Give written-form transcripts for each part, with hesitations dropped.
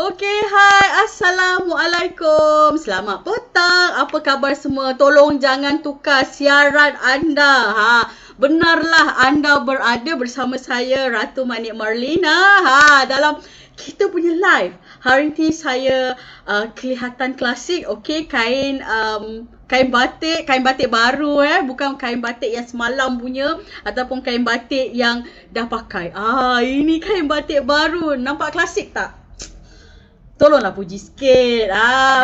Okey, hai. Assalamualaikum. Selamat petang. Apa khabar semua? Tolong jangan tukar siaran anda. Benarlah anda berada bersama saya, Ratu Manik Marlina. Dalam kita punya live. Hari ini saya kelihatan klasik. Okey, kain batik baru bukan kain batik yang semalam punya ataupun kain batik yang dah pakai. Ini kain batik baru. Nampak klasik tak? Tolonglah puji sikit.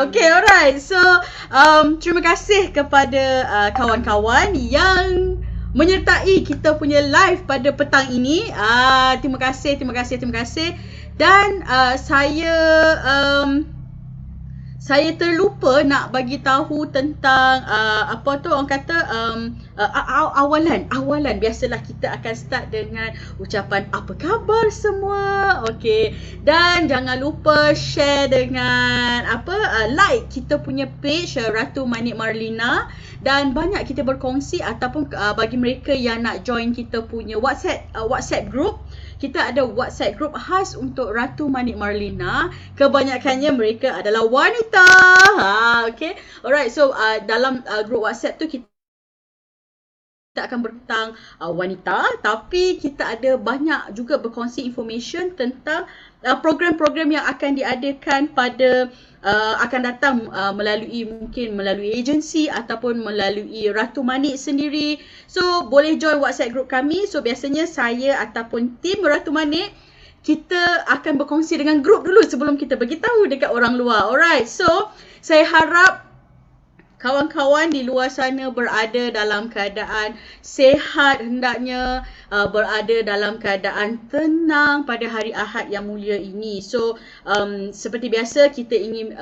Okay, alright. So, terima kasih kepada kawan-kawan yang menyertai kita punya live pada petang ini. Terima kasih. Dan saya terlupa nak bagi tahu tentang orang kata awalan. Biasalah kita akan start dengan ucapan apa khabar semua. Okey. Dan jangan lupa share dengan like kita punya page Ratu Manik Marlina, dan banyak kita berkongsi ataupun bagi mereka yang nak join kita punya WhatsApp group. Kita ada WhatsApp group khas untuk Ratu Manik Marlina. Kebanyakannya mereka adalah wanita. Okay. Alright. So, dalam group WhatsApp tu kita akan bertentang wanita, tapi kita ada banyak juga berkongsi information tentang program-program yang akan diadakan pada akan datang melalui agensi ataupun melalui Ratu Manik sendiri. So, boleh join WhatsApp group kami. So, biasanya saya ataupun tim Ratu Manik, kita akan berkongsi dengan group dulu sebelum kita beritahu dekat orang luar. Alright. So, saya harap kawan-kawan di luar sana berada dalam keadaan sehat, hendaknya berada dalam keadaan tenang pada hari Ahad yang mulia ini. So, seperti biasa kita ingin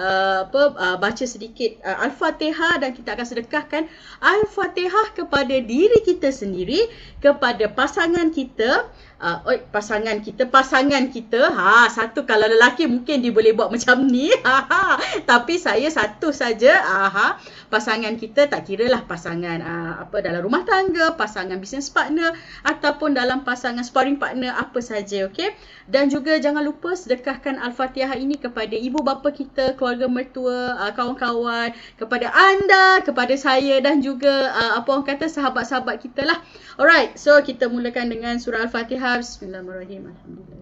baca sedikit Al-Fatihah, dan kita akan sedekahkan Al-Fatihah kepada diri kita sendiri, kepada pasangan kita. Pasangan kita. Satu, kalau lelaki mungkin dia boleh buat macam ni. Tapi saya satu saja. Pasangan kita, tak kiralah pasangan dalam rumah tangga, pasangan business partner ataupun dalam pasangan sparring partner, apa saja, okey. Dan juga jangan lupa sedekahkan Al-Fatihah ini kepada ibu bapa kita, keluarga mertua, kawan-kawan, kepada anda, kepada saya, dan juga sahabat-sahabat kita lah. Alright, so kita mulakan dengan surah Al-Fatihah. Bismillahirrahmanirrahim. Alhamdulillah.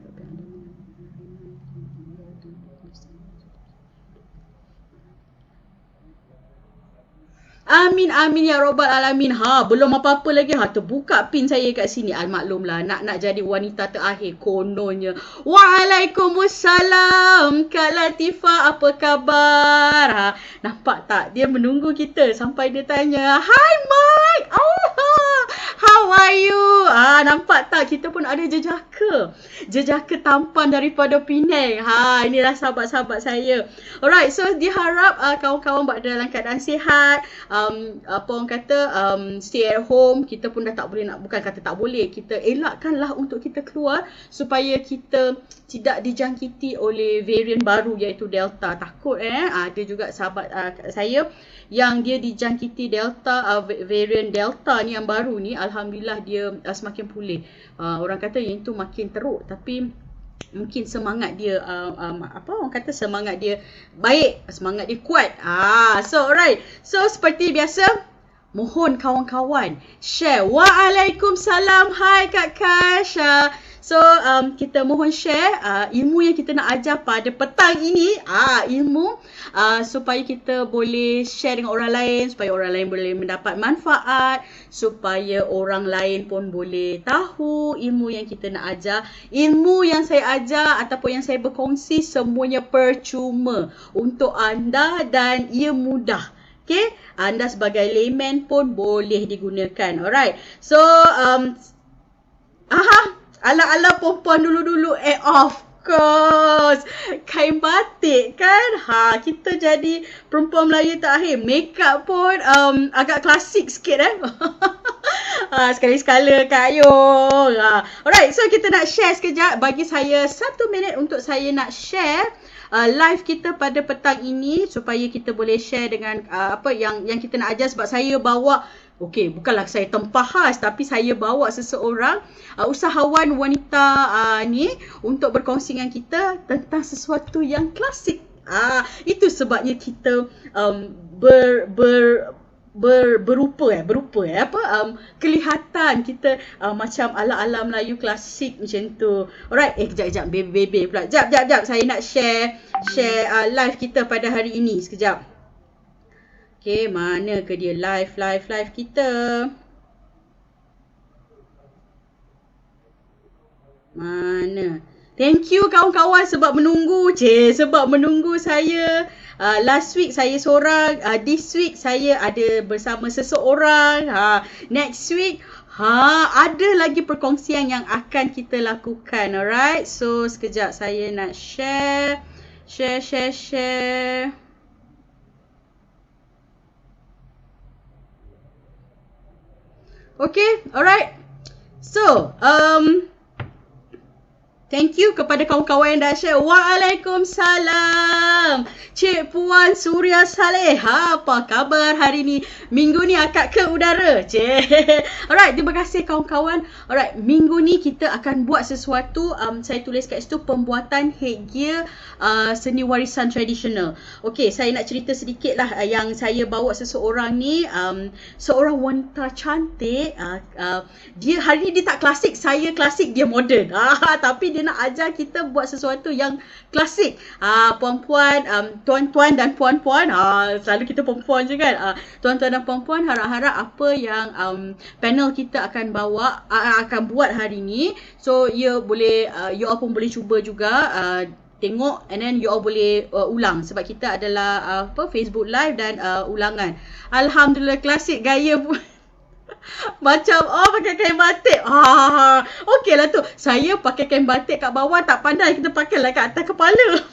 Amin ya rabbal alamin. Belum apa-apa lagi. Terbuka pin saya kat sini. Maklumlah, nak jadi wanita terakhir kononnya. Waalaikumsalam Kak Latifah, apa khabar? Nampak tak? Dia menunggu kita sampai dia tanya, "Hi Mike. How are you?" Nampak tak? Kita pun ada jejaka tampan daripada Penang. Inilah sahabat-sahabat saya. Alright, so diharap kawan-kawan berada dalam keadaan sihat. Stay at home. Kita pun dah tak boleh, bukan kata tak boleh, kita elakkanlah untuk kita keluar supaya kita tidak dijangkiti oleh varian baru iaitu Delta. Takut ada juga sahabat saya yang dia dijangkiti Delta, varian Delta ni yang baru ni. Alhamdulillah dia semakin pulih. Orang kata yang itu makin teruk, tapi mungkin semangat dia semangat dia baik, semangat dia kuat. So alright. So seperti biasa, mohon kawan-kawan share. Waalaikumsalam. Hai Kak Kash. So kita mohon share ilmu yang kita nak ajar pada petang ini. Ilmu supaya kita boleh share dengan orang lain, supaya orang lain boleh mendapat manfaat, supaya orang lain pun boleh tahu ilmu yang kita nak ajar. Ilmu yang saya ajar ataupun yang saya berkongsi semuanya percuma untuk anda dan ia mudah. Okay, anda sebagai layman pun boleh digunakan. Alright. So ala-ala perempuan dulu-dulu, of course, kain batik kan. Kita jadi perempuan Melayu terakhir. Makeup pun agak klasik sikit sekali-sekala Kak Ayung. Alright, so kita nak share sekejap. Bagi saya 1 minit untuk saya nak share live kita pada petang ini supaya kita boleh share dengan apa yang kita nak ajar, sebab saya bawa bukanlah saya tempah khas, tapi saya bawa seseorang usahawan wanita ni untuk berkongsi dengan kita tentang sesuatu yang klasik. Itu sebabnya kita kelihatan kita macam ala-ala Melayu klasik macam tu. Alright, kejap baby pula. Jap saya nak share live kita pada hari ini sekejap. Okay, mana ke dia live kita? Mana? Thank you kawan-kawan sebab menunggu. Sebab menunggu saya. Last week saya seorang. This week saya ada bersama seseorang. Next week ada lagi perkongsian yang akan kita lakukan. Alright. So sekejap saya nak share. Okay. Alright. So thank you kepada kawan-kawan yang dah share. Waalaikumsalam. Cik Puan Suria Saleh. Apa khabar hari ni? Minggu ni akak ke udara. Alright, terima kasih kawan-kawan. Alright, minggu ni kita akan buat sesuatu. Saya tulis kat situ pembuatan headgear seni warisan tradisional. Okay, saya nak cerita sedikit lah yang saya bawa seseorang ni. Seorang wanita cantik. Dia hari ni dia tak klasik. Saya klasik, dia moden. Tapi dia nak ajar kita buat sesuatu yang klasik. Puan-puan, tuan-tuan dan puan-puan, selalu kita perempuan je kan. Tuan-tuan dan puan-puan, harap-harap apa yang panel kita akan buat hari ni. So you all pun boleh cuba juga tengok, and then you all boleh ulang sebab kita adalah Facebook live dan ulangan. Alhamdulillah, klasik gaya pun. Macam pakai kain batik. Okey lah tu. Saya pakai kain batik kat bawah tak pandai, kita pakai lah kat atas kepala.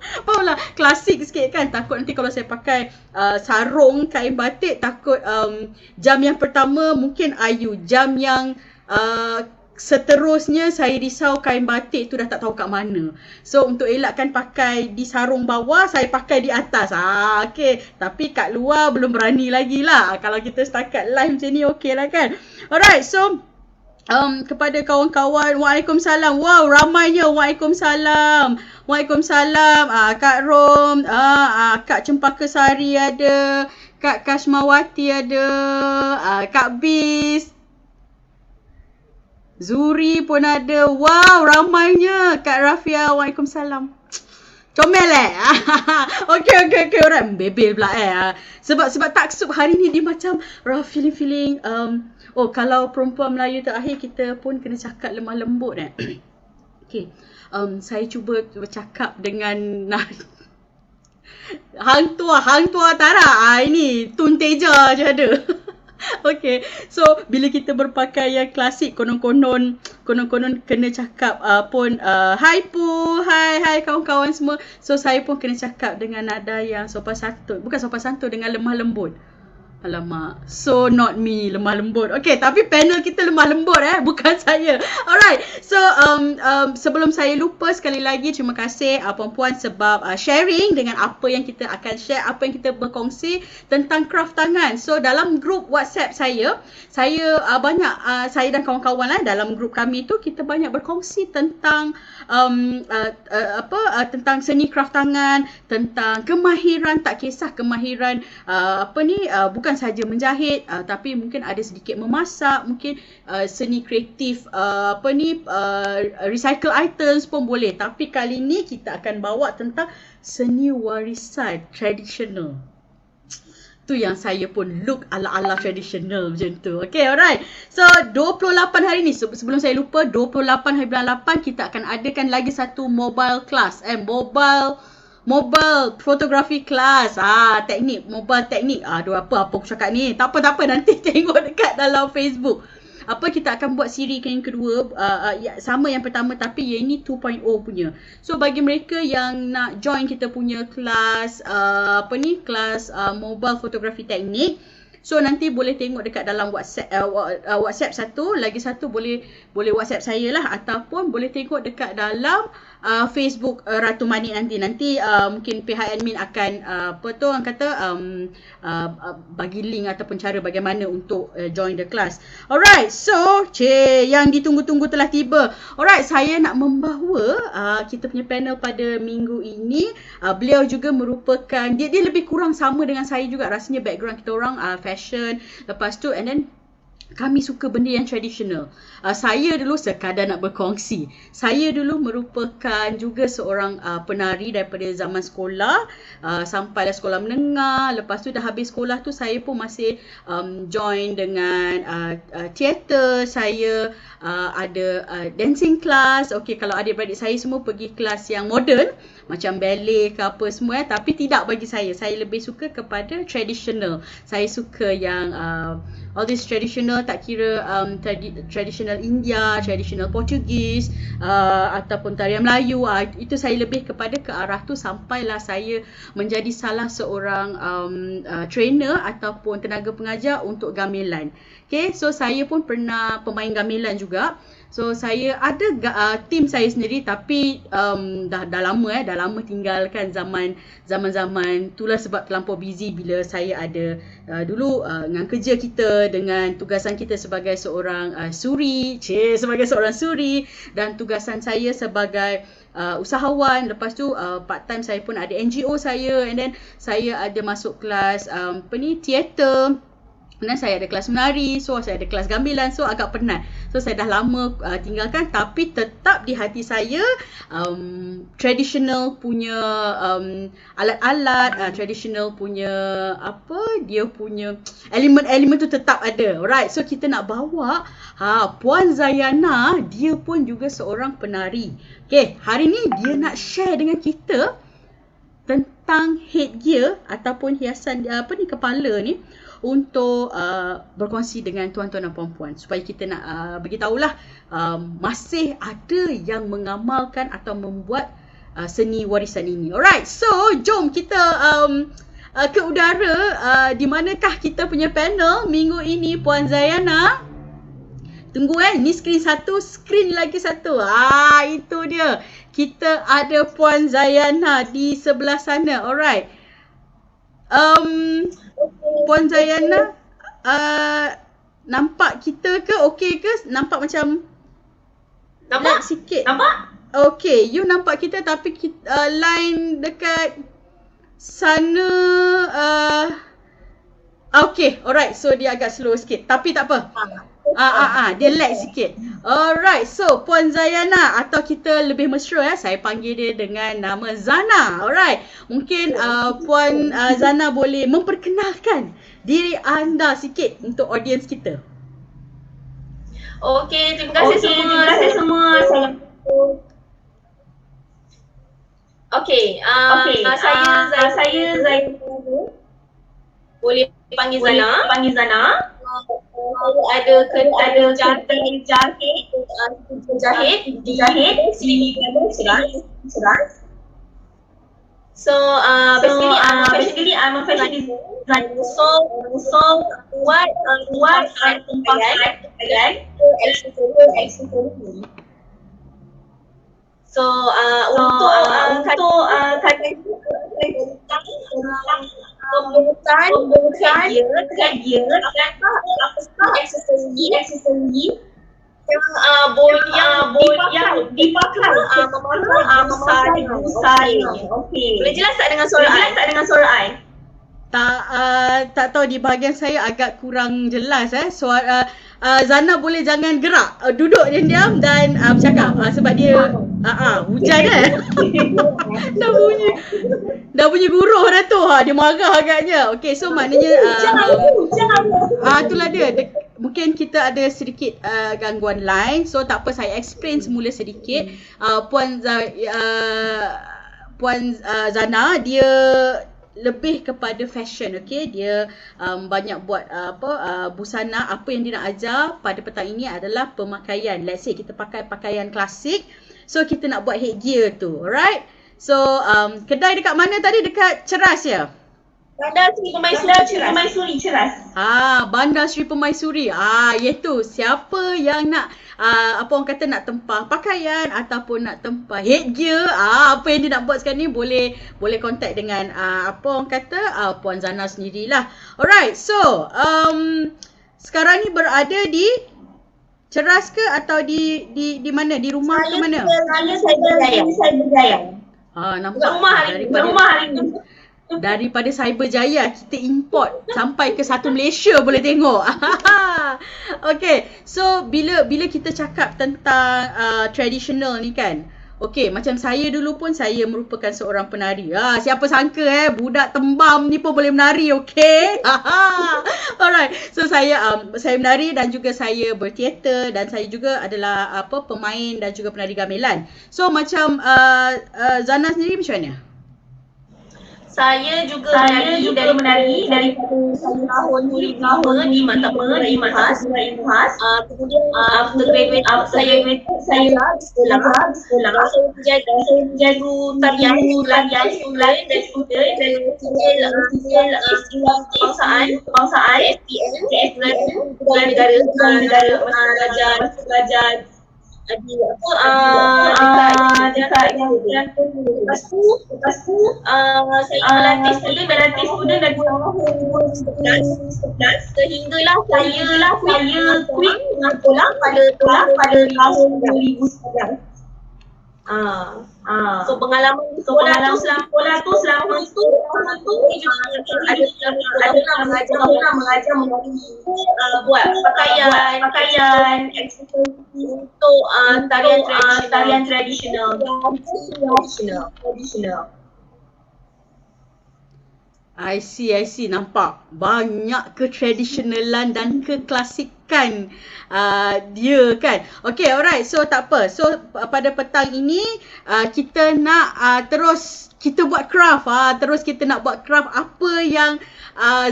Fahamlah, klasik sikit kan. Takut nanti kalau saya pakai sarung kain batik, takut jam yang pertama mungkin ayu, jam yang seterusnya saya risau kain batik tu dah tak tahu kat mana. So untuk elakkan pakai di sarung bawah, saya pakai di atas. Okay. Tapi kat luar belum berani lagi lah. Kalau kita setakat live macam ni okey lah kan. Alright, so kepada kawan-kawan, waalaikumsalam. Wow, ramainya. Waalaikumsalam. Kak Rom, Kak Cempaka Sari ada, Kak Kashmawati ada, Kak Bis, Zuri pun ada. Wow, ramainya. Kak Rafia, waalaikumsalam. Comel Okay, orang bebel pula Sebab taksub hari ni dia macam feeling kalau perempuan Melayu terakhir kita pun kena cakap lemah lembut Okay, saya cuba bercakap dengan hang tua Tara. Ini Tun Teja je ada. Okay, so bila kita berpakaian klasik, konon-konon kena cakap pun hai Pu, hai kawan-kawan semua. So saya pun kena cakap dengan nada yang sopan santun. Bukan sopan santun, dengan lemah lembut. Alamak, so not me, lemah lembut. Okay, tapi panel kita lemah lembut bukan saya. Alright, so sebelum saya lupa, sekali lagi terima kasih puan-puan sebab sharing dengan apa yang kita akan share, apa yang kita berkongsi tentang craft tangan. So dalam grup WhatsApp saya banyak saya dan kawan-kawan dalam grup kami tu kita banyak berkongsi tentang tentang seni craft tangan, tentang kemahiran, tak kisah kemahiran bukan saja menjahit, tapi mungkin ada sedikit memasak, mungkin seni kreatif recycle items pun boleh. Tapi kali ni kita akan bawa tentang seni warisan tradisional. Tu yang saya pun look ala-ala tradisional macam tu. Okay, alright. So 28 hari ni, sebelum saya lupa, 28 hari bulan 8 kita akan adakan lagi satu mobile class, mobile photography class. Mobile teknik. Aduh, apa aku cakap ni. Tak apa, nanti tengok dekat dalam Facebook. Kita akan buat siri yang kedua, sama yang pertama tapi yang ini 2.0 punya. So bagi mereka yang nak join kita punya kelas kelas mobile photography teknik, so nanti boleh tengok dekat dalam WhatsApp satu, lagi satu boleh WhatsApp saya lah, ataupun boleh tengok dekat dalam Facebook Ratu Manik nanti mungkin pihak admin akan orang kata bagi link ataupun cara bagaimana untuk join the class. Alright, so yang ditunggu-tunggu telah tiba. Alright, saya nak membawa kita punya panel pada minggu ini. Beliau juga merupakan dia lebih kurang sama dengan saya juga rasanya, background kita orang fashion, lepas tu and then kami suka benda yang traditional. Saya dulu sekadar nak berkongsi. Saya dulu merupakan juga seorang penari daripada zaman sekolah sampailah sekolah menengah. Lepas tu dah habis sekolah tu saya pun masih join dengan teater. Saya ada dancing class. Okay, kalau adik-beradik saya semua pergi kelas yang modern macam ballet ke apa semua, tapi tidak bagi saya. Saya lebih suka kepada traditional. Saya suka yang all this traditional, tak kira traditional India, traditional Portugese ataupun tarian Melayu, itu saya lebih kepada ke arah tu sampailah saya menjadi salah seorang trainer ataupun tenaga pengajar untuk gamelan. Okay, so saya pun pernah pemain gamelan juga. So saya ada tim saya sendiri, tapi dah lama tinggalkan zaman itulah sebab terlampau busy bila saya ada dulu dengan kerja kita, dengan tugasan kita sebagai seorang suri dan tugasan saya sebagai usahawan. Lepas tu part time saya pun ada NGO saya, and then saya ada masuk kelas teater. Dan saya ada kelas menari, so saya ada kelas gamelan, so agak penat. So saya dah lama tinggalkan, tapi tetap di hati saya traditional punya alat-alat, traditional punya dia punya elemen-elemen tu tetap ada. Alright, so kita nak bawa Puan Zayana, dia pun juga seorang penari. Okay, hari ni dia nak share dengan kita tentang headgear ataupun hiasan kepala ni, untuk berkongsi dengan tuan-tuan dan puan-puan, supaya kita nak beritahulah masih ada yang mengamalkan atau membuat seni warisan ini. Alright, so jom kita ke udara. Di manakah kita punya panel minggu ini, Puan Zayana? Tunggu ni skrin satu, skrin lagi satu. Itu dia. Kita ada Puan Zayana di sebelah sana. Alright. Puan Zayana, nampak kita ke? Okey ke? Nampak macam nampak sikit. Nampak? Okey, you nampak kita, tapi line dekat sana okey, alright. So dia agak slow sikit, tapi tak apa. Dia lag sikit. Alright, so Puan Zayana, atau kita lebih mesra saya panggil dia dengan nama Zana. Alright, mungkin Puan Zana boleh memperkenalkan diri anda sikit untuk audiens kita. Okey, terima kasih semua. Okey, saya Zayana. Boleh panggil Zana. Ada jahit sini serang. So basically I'm a fashion designer. So what I pakaian so untuk pembukaan headgear dan aksesori yang dipakai memakai busana. Okey. Boleh jelas tak dengan suara I? Tak tahu, di bahagian saya agak kurang jelas suara. Zana boleh jangan gerak, duduk diam dan bercakap sebab dia hujan dah bunyi guruh dah tu, dia marah agaknya. Okey, so maknanya itulah dia. Mungkin kita ada sedikit gangguan line, so tak apa, saya explain semula sedikit. Puan Zana, dia lebih kepada fashion. Okay, dia banyak buat busana. Apa yang dia nak ajar pada petang ini adalah pemakaian. Let's say kita pakai pakaian klasik, so kita nak buat headgear tu. Alright, so kedai dekat mana tadi? Dekat Ceras ya? Bandar Sri Permaisuri Ceras. Bandar Sri Permaisuri. Iaitu siapa yang nak apa orang kata nak tempah pakaian ataupun nak tempah headgear, apa yang dia nak buat sekarang ni boleh contact dengan apa orang kata Puan Zana sendirilah. Alright, so sekarang ni berada di Ceras ke atau di mana? Di rumah ke mana? Saya berjaya. Nampak Rumah hari ni. Daripada Cyberjaya kita import sampai ke satu Malaysia boleh tengok. Okay, so bila kita cakap tentang traditional ni kan, okay, macam saya dulu pun saya merupakan seorang penari. Siapa sangka budak tembam ni pun boleh menari, okay? Alright, so saya menari dan juga saya berteater dan saya juga adalah pemain dan juga penari gamelan. So macam Zana sendiri macam mana? Saya juga menari dari tahun 2005 di Mata Surat Ilmu Khas. Kemudian after graduate saya sekolah saya menjadi tarian dan student dan kebangsaan SPN negara belajar dekat lepas tu saya melatih student dari tahun 2011 sehinggalah saya quit sekolah pada tahun 2011. So pengalaman di sekolah tu selama tu ada mengajar menari, buat pakaian untuk tarian tradisional. I see, nampak banyak ketradisionalan dan keklasikan dia kan. Okay, alright, so tak apa. So pada petang ini kita nak terus kita buat craft. Terus kita nak buat craft apa yang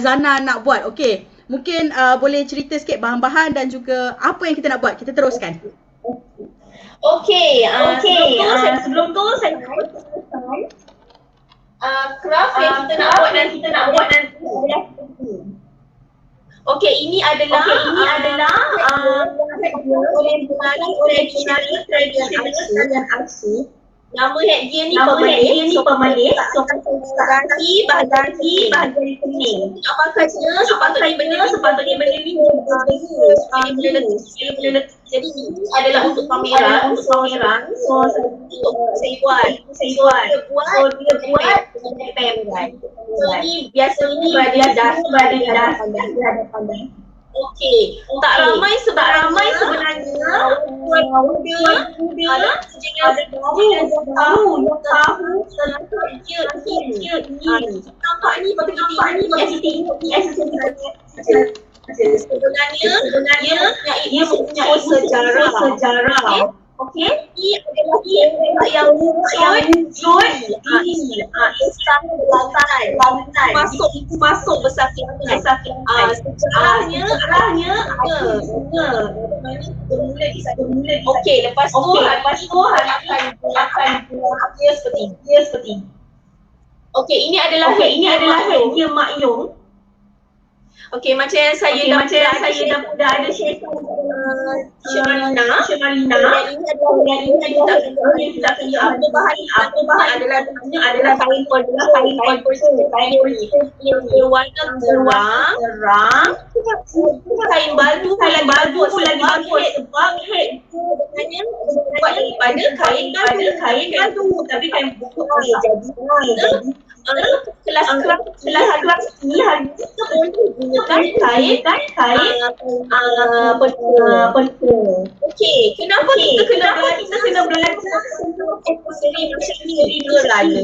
Zana nak buat. Okay, mungkin boleh cerita sikit bahan-bahan dan juga apa yang kita nak buat. Kita teruskan. Okay, sebelum tu saya craft yang kita nak buat nanti. Okey, ini adalah tradisional aksi. Nama headgear ni pemalis. So ganti bahagian kening. Sepatutnya benda ni boleh letih. Jadi ini adalah untuk pameran. So saya buat. So dia buat pem. So ini biasanya berada di dalam pandang. Okey, tak ramai sebenarnya dia tahu tentang dia ini. Nampak ni sebenarnya ia mempunyai sejarah. Okey, ini adalah yang wujud di lantai. Masuk besar lantai. Sejarahnya okey, lepas tu akan dia seperti. Okey, ini adalah headgear Mak Yong. Okey, macam yang saya dah ada share Marina. Dan ini kita apa bahan adalah kain polisi. Warna terang. Kain baju pun lagi bagus sebab head sebenarnya daripada kain baju, tapi kain buku jadi kelas ni hari ni kita boleh gunakan kain pentul. Okey, kenapa kita kena belajar tentang aksesori macam ni kerana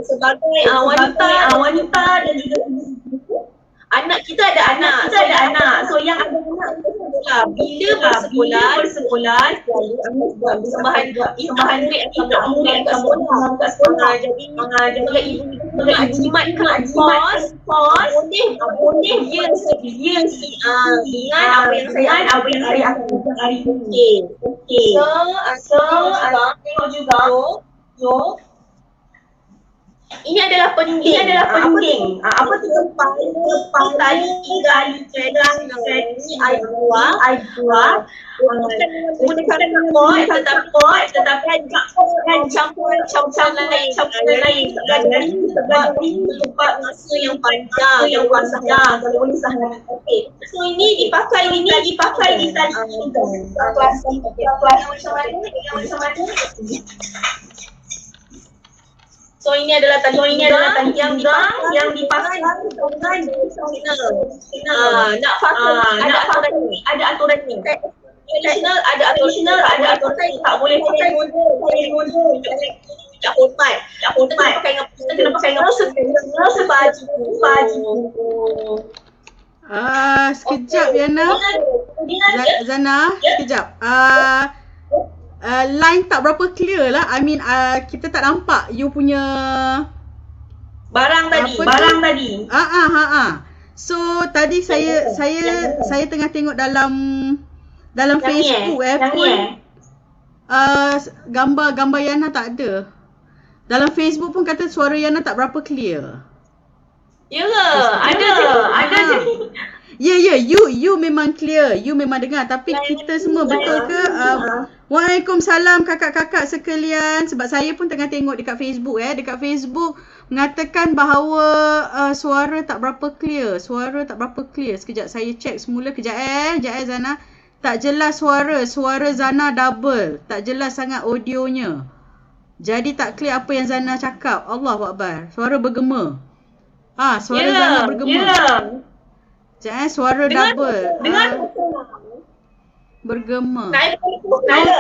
sebagai wanita dan juga anak kita ada anak. So yang ada anak bila bersekolah tambahan duit kat sekolah. Jadi ibu mengajimatkan kos boleh dia dengan apa yang saya akan hari ini. Okey. So tengok juga Ini adalah pending. Apa tu lepas tali threading ini I buat bukan menggunakan pot tetapi ada campuran lain sebab tempat masa yang panjang kalau boleh sahaja. Okey. So ini dipakai di tali kelas macam mana? So ini adalah tali yang dipasang dengan nak pakai ada aturan ni. Traditional ada aturan tak boleh pakai model tak hormat. Kita kena pakai dengan sebaju. Sekejap Yana. Zana, sekejap. Line tak berapa clear lah. I mean kita tak nampak you punya barang tadi. So tadi saya tengah tengok dalam Facebook pun gambar Yana tak ada. Dalam Facebook pun kata suara Yana tak berapa clear. Ya ke? Ada je. Ya, you memang clear. You memang dengar. Tapi kita semua betul ke? Waalaikumsalam kakak-kakak sekalian. Sebab saya pun tengah tengok dekat Facebook Dekat Facebook mengatakan bahawa suara tak berapa clear. Sekejap saya check semula. Kejap Zana. Tak jelas suara Zana double. Tak jelas sangat audionya. Jadi tak clear apa yang Zana cakap. Allahuakbar. Suara bergema. Suara Zana bergema. Jangan suara double. Dengar bergema. Ada.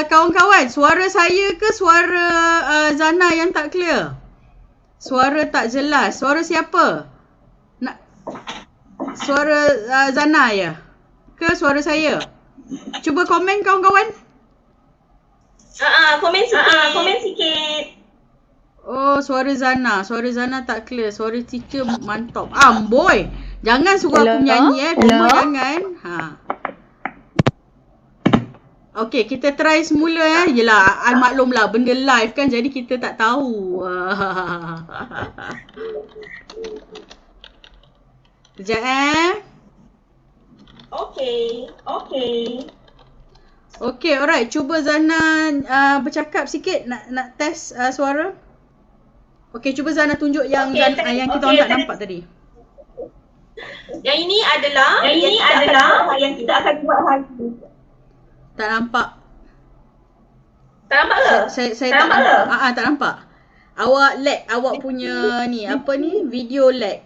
Kawan-kawan, suara saya ke suara Zana yang tak clear? Suara tak jelas. Suara siapa? Suara Zana ya? Ke suara saya? Cuba komen kawan-kawan. Komen sikit. Oh, suara Zana tak clear. Suara teacher mantap. Amboi. Jangan suruh aku menyanyi Koma jangan. Okey, kita try semula Yelah, maklumlah benda live kan jadi kita tak tahu. Sekejap Okey, alright. Cuba Zana bercakap sikit nak test suara. Okey, cuba Zana tunjuk yang yang kita orang tak nampak tadi. Yang ini adalah yang kita akan buat hari ini. Tak nampak. Tak nampak ke? Saya tak nampak. Tak nampak. Awak lag, awak punya video lag.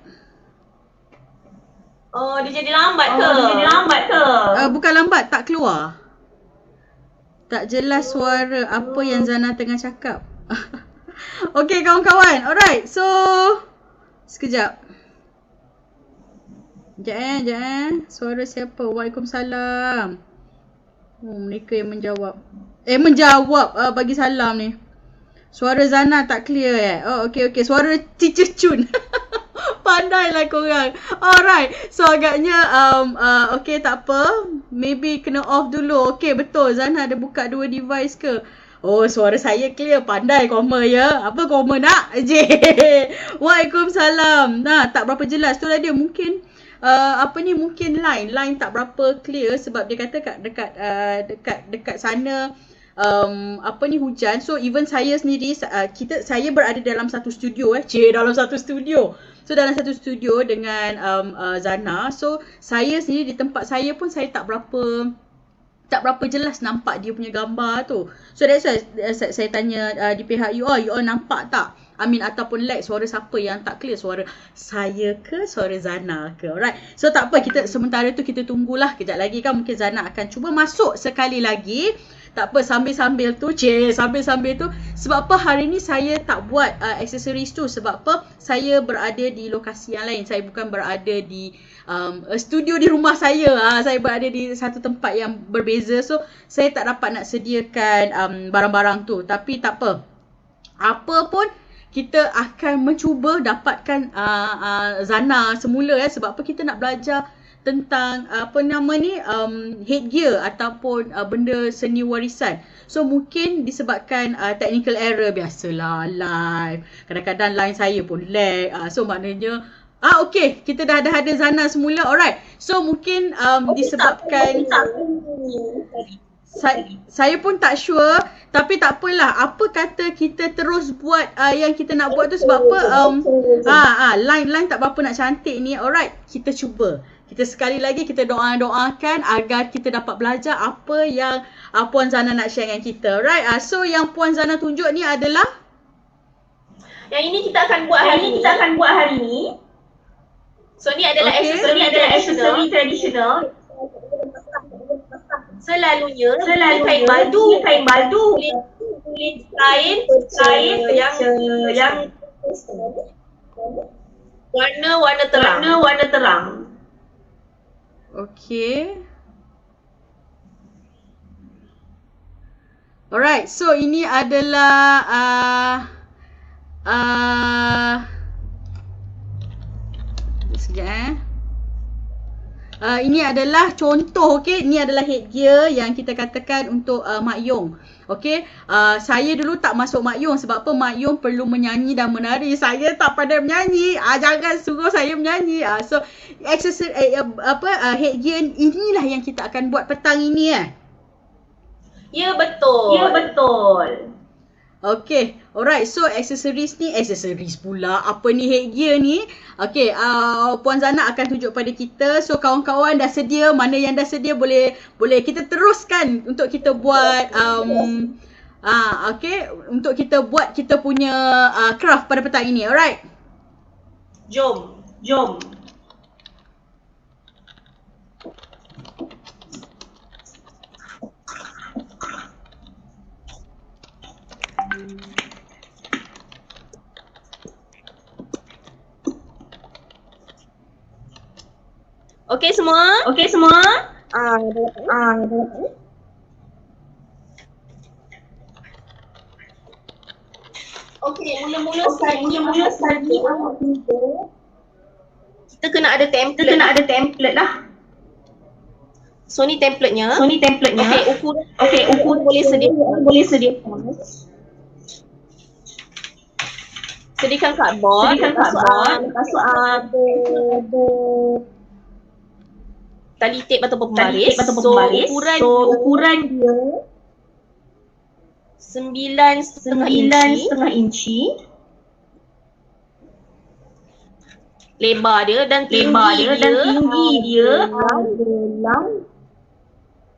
Oh, dia jadi lambat ke? Bukan lambat, tak keluar. Tak jelas suara apa yang Zana tengah cakap. Okey kawan-kawan. Alright. So sekejap. Sekejap. Suara siapa? Waalaikumsalam. Mereka yang menjawab. Bagi salam ni. Suara Zana tak clear Oh, okey. Suara Teacher Chun. Pandailah korang. Alright. So agaknya okey tak apa. Maybe kena off dulu. Okey betul. Zana ada buka dua device ke? Oh, suara saya clear. Pandai koma ya. Apa koma nak? Waalaikumsalam. Tak berapa jelas. Itulah dia mungkin mungkin line tak berapa clear sebab dia kata dekat sana hujan. So even saya sendiri saya berada dalam satu studio dalam satu studio. So dalam satu studio dengan Zana. So saya sendiri di tempat saya pun saya tak berapa jelas nampak dia punya gambar tu. So that's why saya tanya di pihak you all nampak tak? Ataupun lag suara siapa yang tak clear, suara saya ke suara Zana ke? Alright. So tak apa, kita sementara tu kita tunggulah kejap lagi kan mungkin Zana akan cuba masuk sekali lagi. Tak apa, sambil-sambil tu sebab apa hari ni saya tak buat accessories tu sebab apa saya berada di lokasi yang lain. Saya bukan berada di studio di rumah saya. Saya berada di satu tempat yang berbeza. So saya tak dapat nak sediakan barang-barang tu. Tapi tak apa. Apa pun kita akan mencuba dapatkan Zana semula sebab apa kita nak belajar tentang headgear ataupun benda seni warisan. So mungkin disebabkan technical error, biasalah live. Kadang-kadang line saya pun lag. So maknanya okey, kita dah ada Zana semula. Alright. So mungkin disebabkan saya pun tak sure, tapi tak apalah. Apa kata kita terus buat yang kita nak buat tu, sebab apa line tak berapa nak cantik ni. Alright, kita cuba. Kita sekali lagi kita doakan agar kita dapat belajar apa yang Puan Zana nak share dengan kita. Alright, so yang Puan Zana tunjuk ni adalah yang ini kita akan buat hari ni. So ni adalah aksesori tradisional. Selalunya kain baldu, kulit kain yang warna terang. okey. Alright, so ini adalah sekejap ini adalah contoh, okey. Ini adalah headgear yang kita katakan untuk Mak Yong. Okey, saya dulu tak masuk Mak Yong sebab apa? Mak Yong perlu menyanyi dan menari. Saya tak pandai menyanyi. Jangan suruh saya menyanyi. So headgear inilah yang kita akan buat petang ini Ya betul. Okay, alright. So aksesoris pula. Apa ni headgear ni? Okay, Puan Zana akan tunjuk pada kita. So kawan-kawan dah sedia, mana yang dah sedia boleh kita teruskan untuk kita buat okay, untuk kita buat kita punya craft pada petang ini. Alright. Jom. Okey semua? Okey, mula-mula sekali kita kena ada template lah. So ni templatenya. Okey, ukuran boleh sediakan. Sediakan cardboard. Lepas tu tali tape ataupun pembaris. So ukuran dia 9.5 inci. Lebar dia dan tinggi dia adalah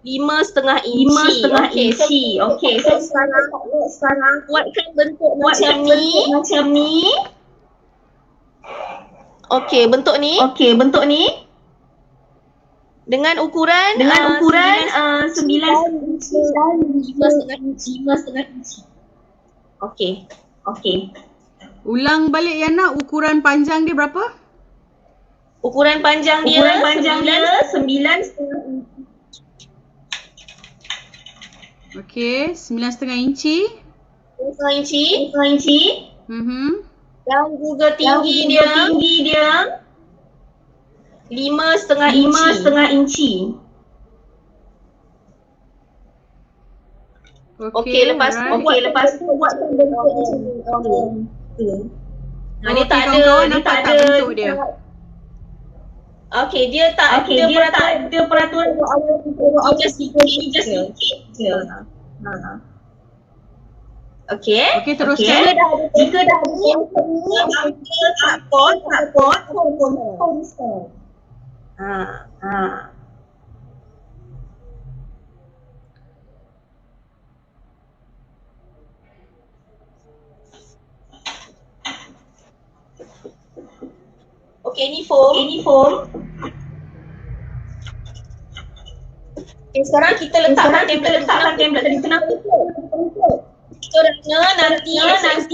5.5 inci. Okey, so sekarang buatkan bentuk macam ni. Okey, bentuk ni. Dengan ukuran 9.5 inci. Okey. Ulang balik Yana, ukuran panjang dia berapa? Ukuran panjang dia 9.5 inci. Okey, 9.5 inci. 9.5 inci. Dan juga tinggi dia 5.5 inci. Okey, lepas tu buatkan bentuk ni. Dia tak ada bentuk dia. Okey, dia tak ada peraturan just sikit je. Okey, teruskan. Jika dah ada pot. Okey, ini form. Okay, sekarang kita letakkan template tadi. Kenapa? Kerana nanti esok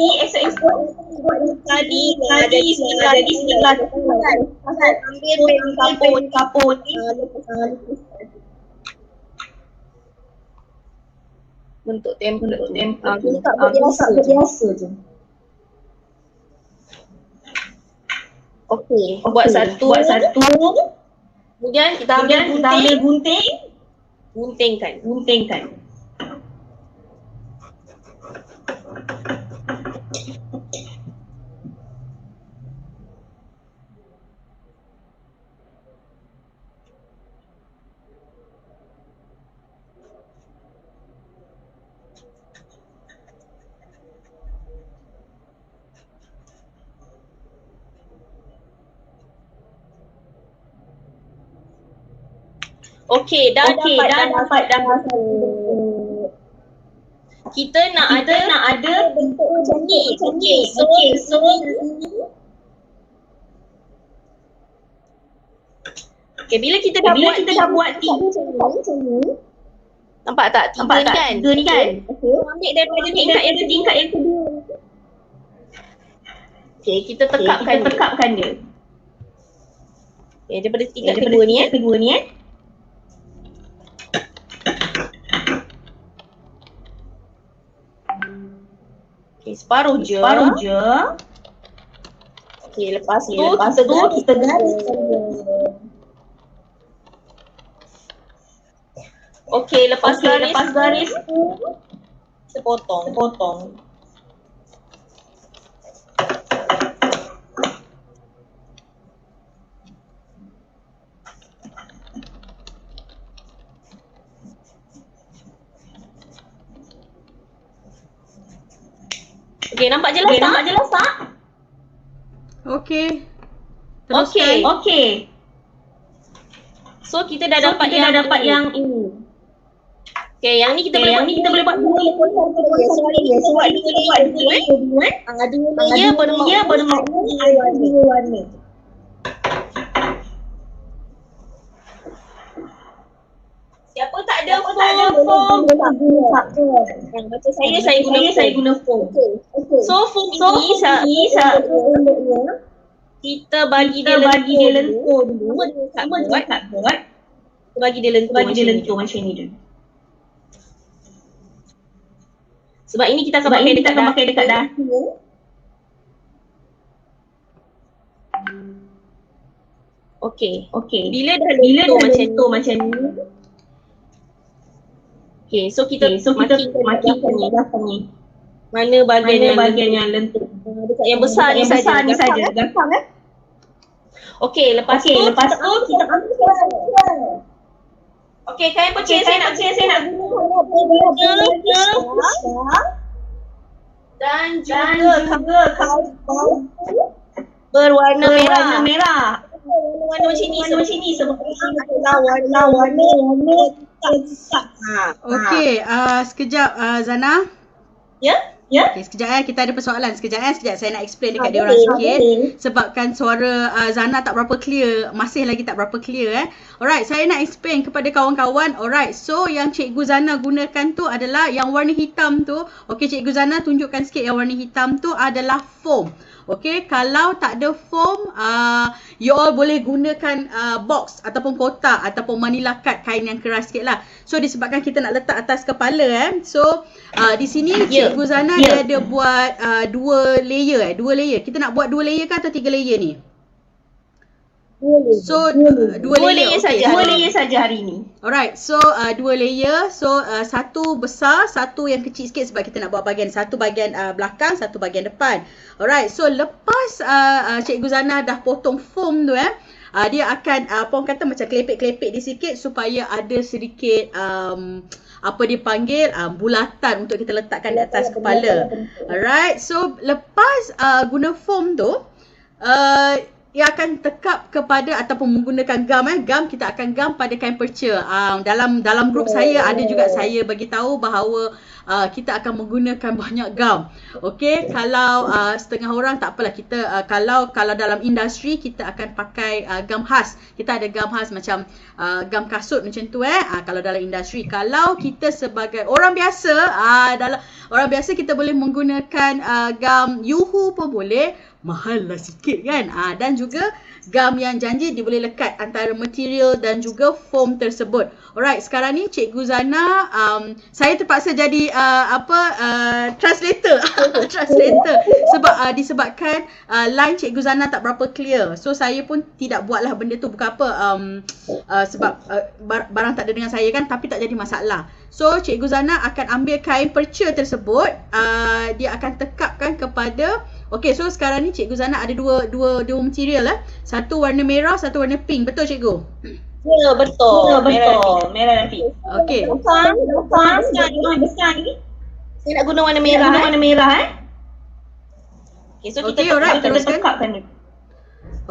tadi sebelah ambil kapur ni bentuk template. Tak biasa je. Okey, buat satu. Kemudian kita ambil gunting. Guntingkan. Okey, dah dapat dah masa. Kita nak ada bentuk macam ni. Okey, so bila kita dah buat macam ni. Nampak tak? Tiga ni kan? Okey. Ambil daripada tingkat yang kedua. Okey, kita tekapkan dia. Okey, daripada tingkat kedua ni Okay, separuh je. Okay, lepas tu kita garis. Okay, lepas garis kita potong. Okay, nampak jelas tak? Okey. Teruskan. Okey. So kita dah dapat yang ini. Okay, yang ni kita boleh buat dua layer bermakna warna. Siapa tak ada foam? Macam saya guna foam. So foam ini kita bagi dia lentur dulu. Sama dekat buat. Kita bagi dia lentur macam ni dulu. Sebab ini kita akan pakai dekat dahi. Okey. Bila dah lentur macam ni. Okay, so kita makikan ni. Mana bahagian yang lentur? Dekat yang besar ni saja. Gampang kan? Okey, lepas tu kita ambil sekarang. Okey, kain pecil saya nak guna dan juga kain berwarna merah. Warna macam ni sebab warna. Okey, sekejap Zana. Ya? Okay, sekejap kita ada persoalan sekejap saya nak explain dekat dia orang sikit. Sebabkan suara Zana tak berapa clear, masih lagi tak berapa clear Alright, saya nak explain kepada kawan-kawan. Alright, so yang Cikgu Zana gunakan tu adalah yang warna hitam tu. Okey, Cikgu Zana tunjukkan sikit yang warna hitam tu adalah foam. Okey, kalau tak ada foam, you all boleh gunakan box ataupun kotak ataupun manila cut, kain yang keras sikit lah. So disebabkan kita nak letak atas kepala so di sini Cikgu Zana dia ada buat dua layer. Kita nak buat 2 layer ke atau 3 layer ni? So 2 layer saja hari ni. Alright, so 2 layer. So satu besar, satu yang kecil sikit sebab kita nak buat satu bahagian belakang, satu bahagian depan. Alright, so lepas Cikgu Zana dah potong foam tu dia akan orang kata macam kelepek-kelepek dia sikit supaya ada sedikit apa dipanggil bulatan untuk kita letakkan di atas kepala. Alright, so lepas guna foam tu ia akan tekap kepada ataupun menggunakan gam gam kita akan gam pada kain perca. Dalam grup saya ada juga saya bagi tahu bahawa kita akan menggunakan banyak gam. Okey, kalau setengah orang tak apalah, kita kalau dalam industri kita akan pakai gam khas. Kita ada gam khas macam gam kasut macam tu kalau dalam industri. Kalau kita sebagai orang biasa kita boleh menggunakan gam Yuhu pun boleh. mahal lah sikit kan. Dan juga gam yang janji dia boleh lekat antara material dan juga foam tersebut. Alright, sekarang ni Cikgu Zana, saya terpaksa jadi translator. Translator sebab disebabkan line Cikgu Zana tak berapa clear. So saya pun tidak buatlah benda tu, bukan apa sebab barang tak ada dengan saya kan, tapi tak jadi masalah. So Cikgu Zana akan ambil kain perca tersebut, dia akan tekapkan kepada, okey, so sekarang ni Cikgu Zana ada dua material Satu warna merah, satu warna pink. Betul Cikgu? Ya, betul. Merah dan pink. Okey. Besar ni. Saya nak guna warna merah. Okey, so kita tekapkan dulu.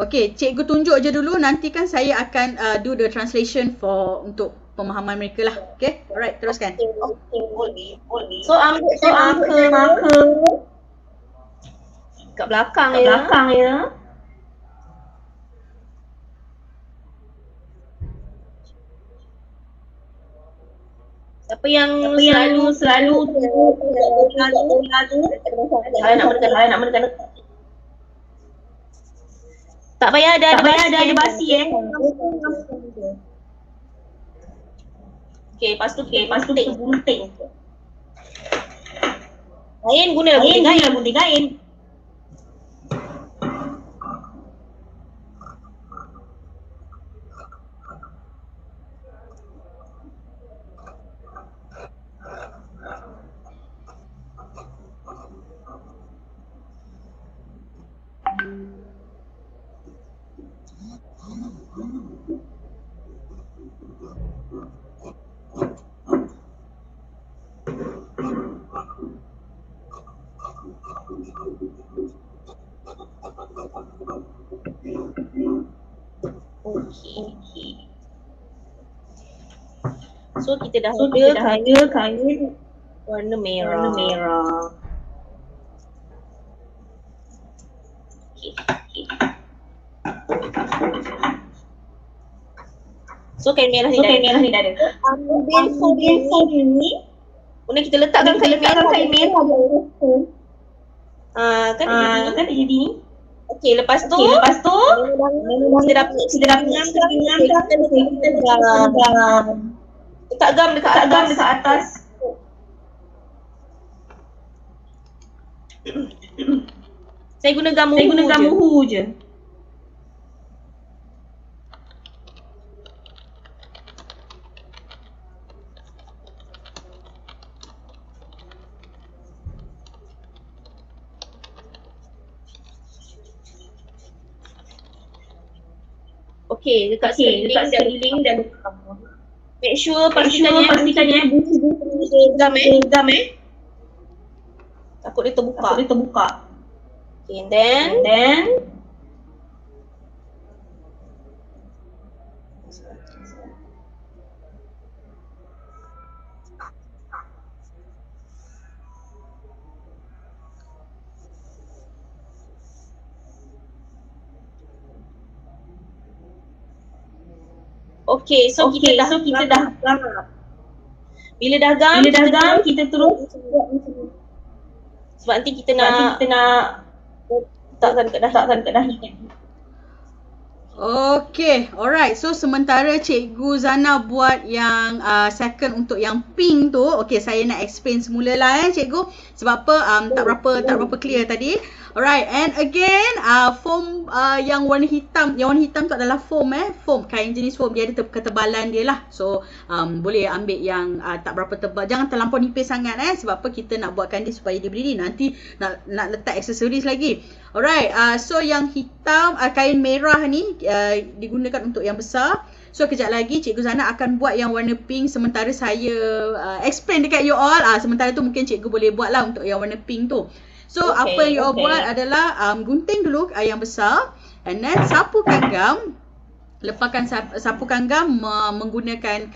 Okey, Cikgu tunjuk je dulu, nanti kan saya akan do the translation untuk pemahaman mereka lah. Okey, alright, teruskan. Okay, boleh. So ambil marker kat belakang ya. Siapa yang selalu nak menekan. Tak payah ada basi Okey, lepas tu kita gunting. Kain guna gunting kain. Okey. So kita dah ada kain warna merah. Okey. So kain merah ni dah ada. Ambil foam ni. Kemudian kita letakkan kain merah. Kan dia jadi ni. Okey, lepas tu kita dapat letak gam dekat atas. Saya guna gam uhu je. Okey, dekat sekeliling dan make sure pastikan buku gam takut dia terbuka. Okay, and then okay, so kita dah gam. Bila dah gam, kita terus sebab nanti kita nak letakkan kat dahi. Okay, alright. So sementara Cikgu Zana buat yang second untuk yang pink tu, okay, saya nak explain semula lah Cikgu. Sebab apa tak berapa clear tadi. Alright, and again foam yang warna hitam tu adalah foam kain jenis foam, dia ada ketebalan dia lah. So boleh ambil yang tak berapa tebal, jangan terlampau nipis sangat sebab apa, kita nak buatkan dia supaya dia berdiri, nanti nak letak aksesoris lagi. Alright, so yang hitam kain merah ni digunakan untuk yang besar. So kejap lagi Cikgu Zana akan buat yang warna pink, sementara saya explain dekat you all. Sementara tu mungkin Cikgu boleh buat lah untuk yang warna pink tu. So apa yang you all buat adalah gunting dulu yang besar, and then sapukan gam. Lepaskan sapukan gam menggunakan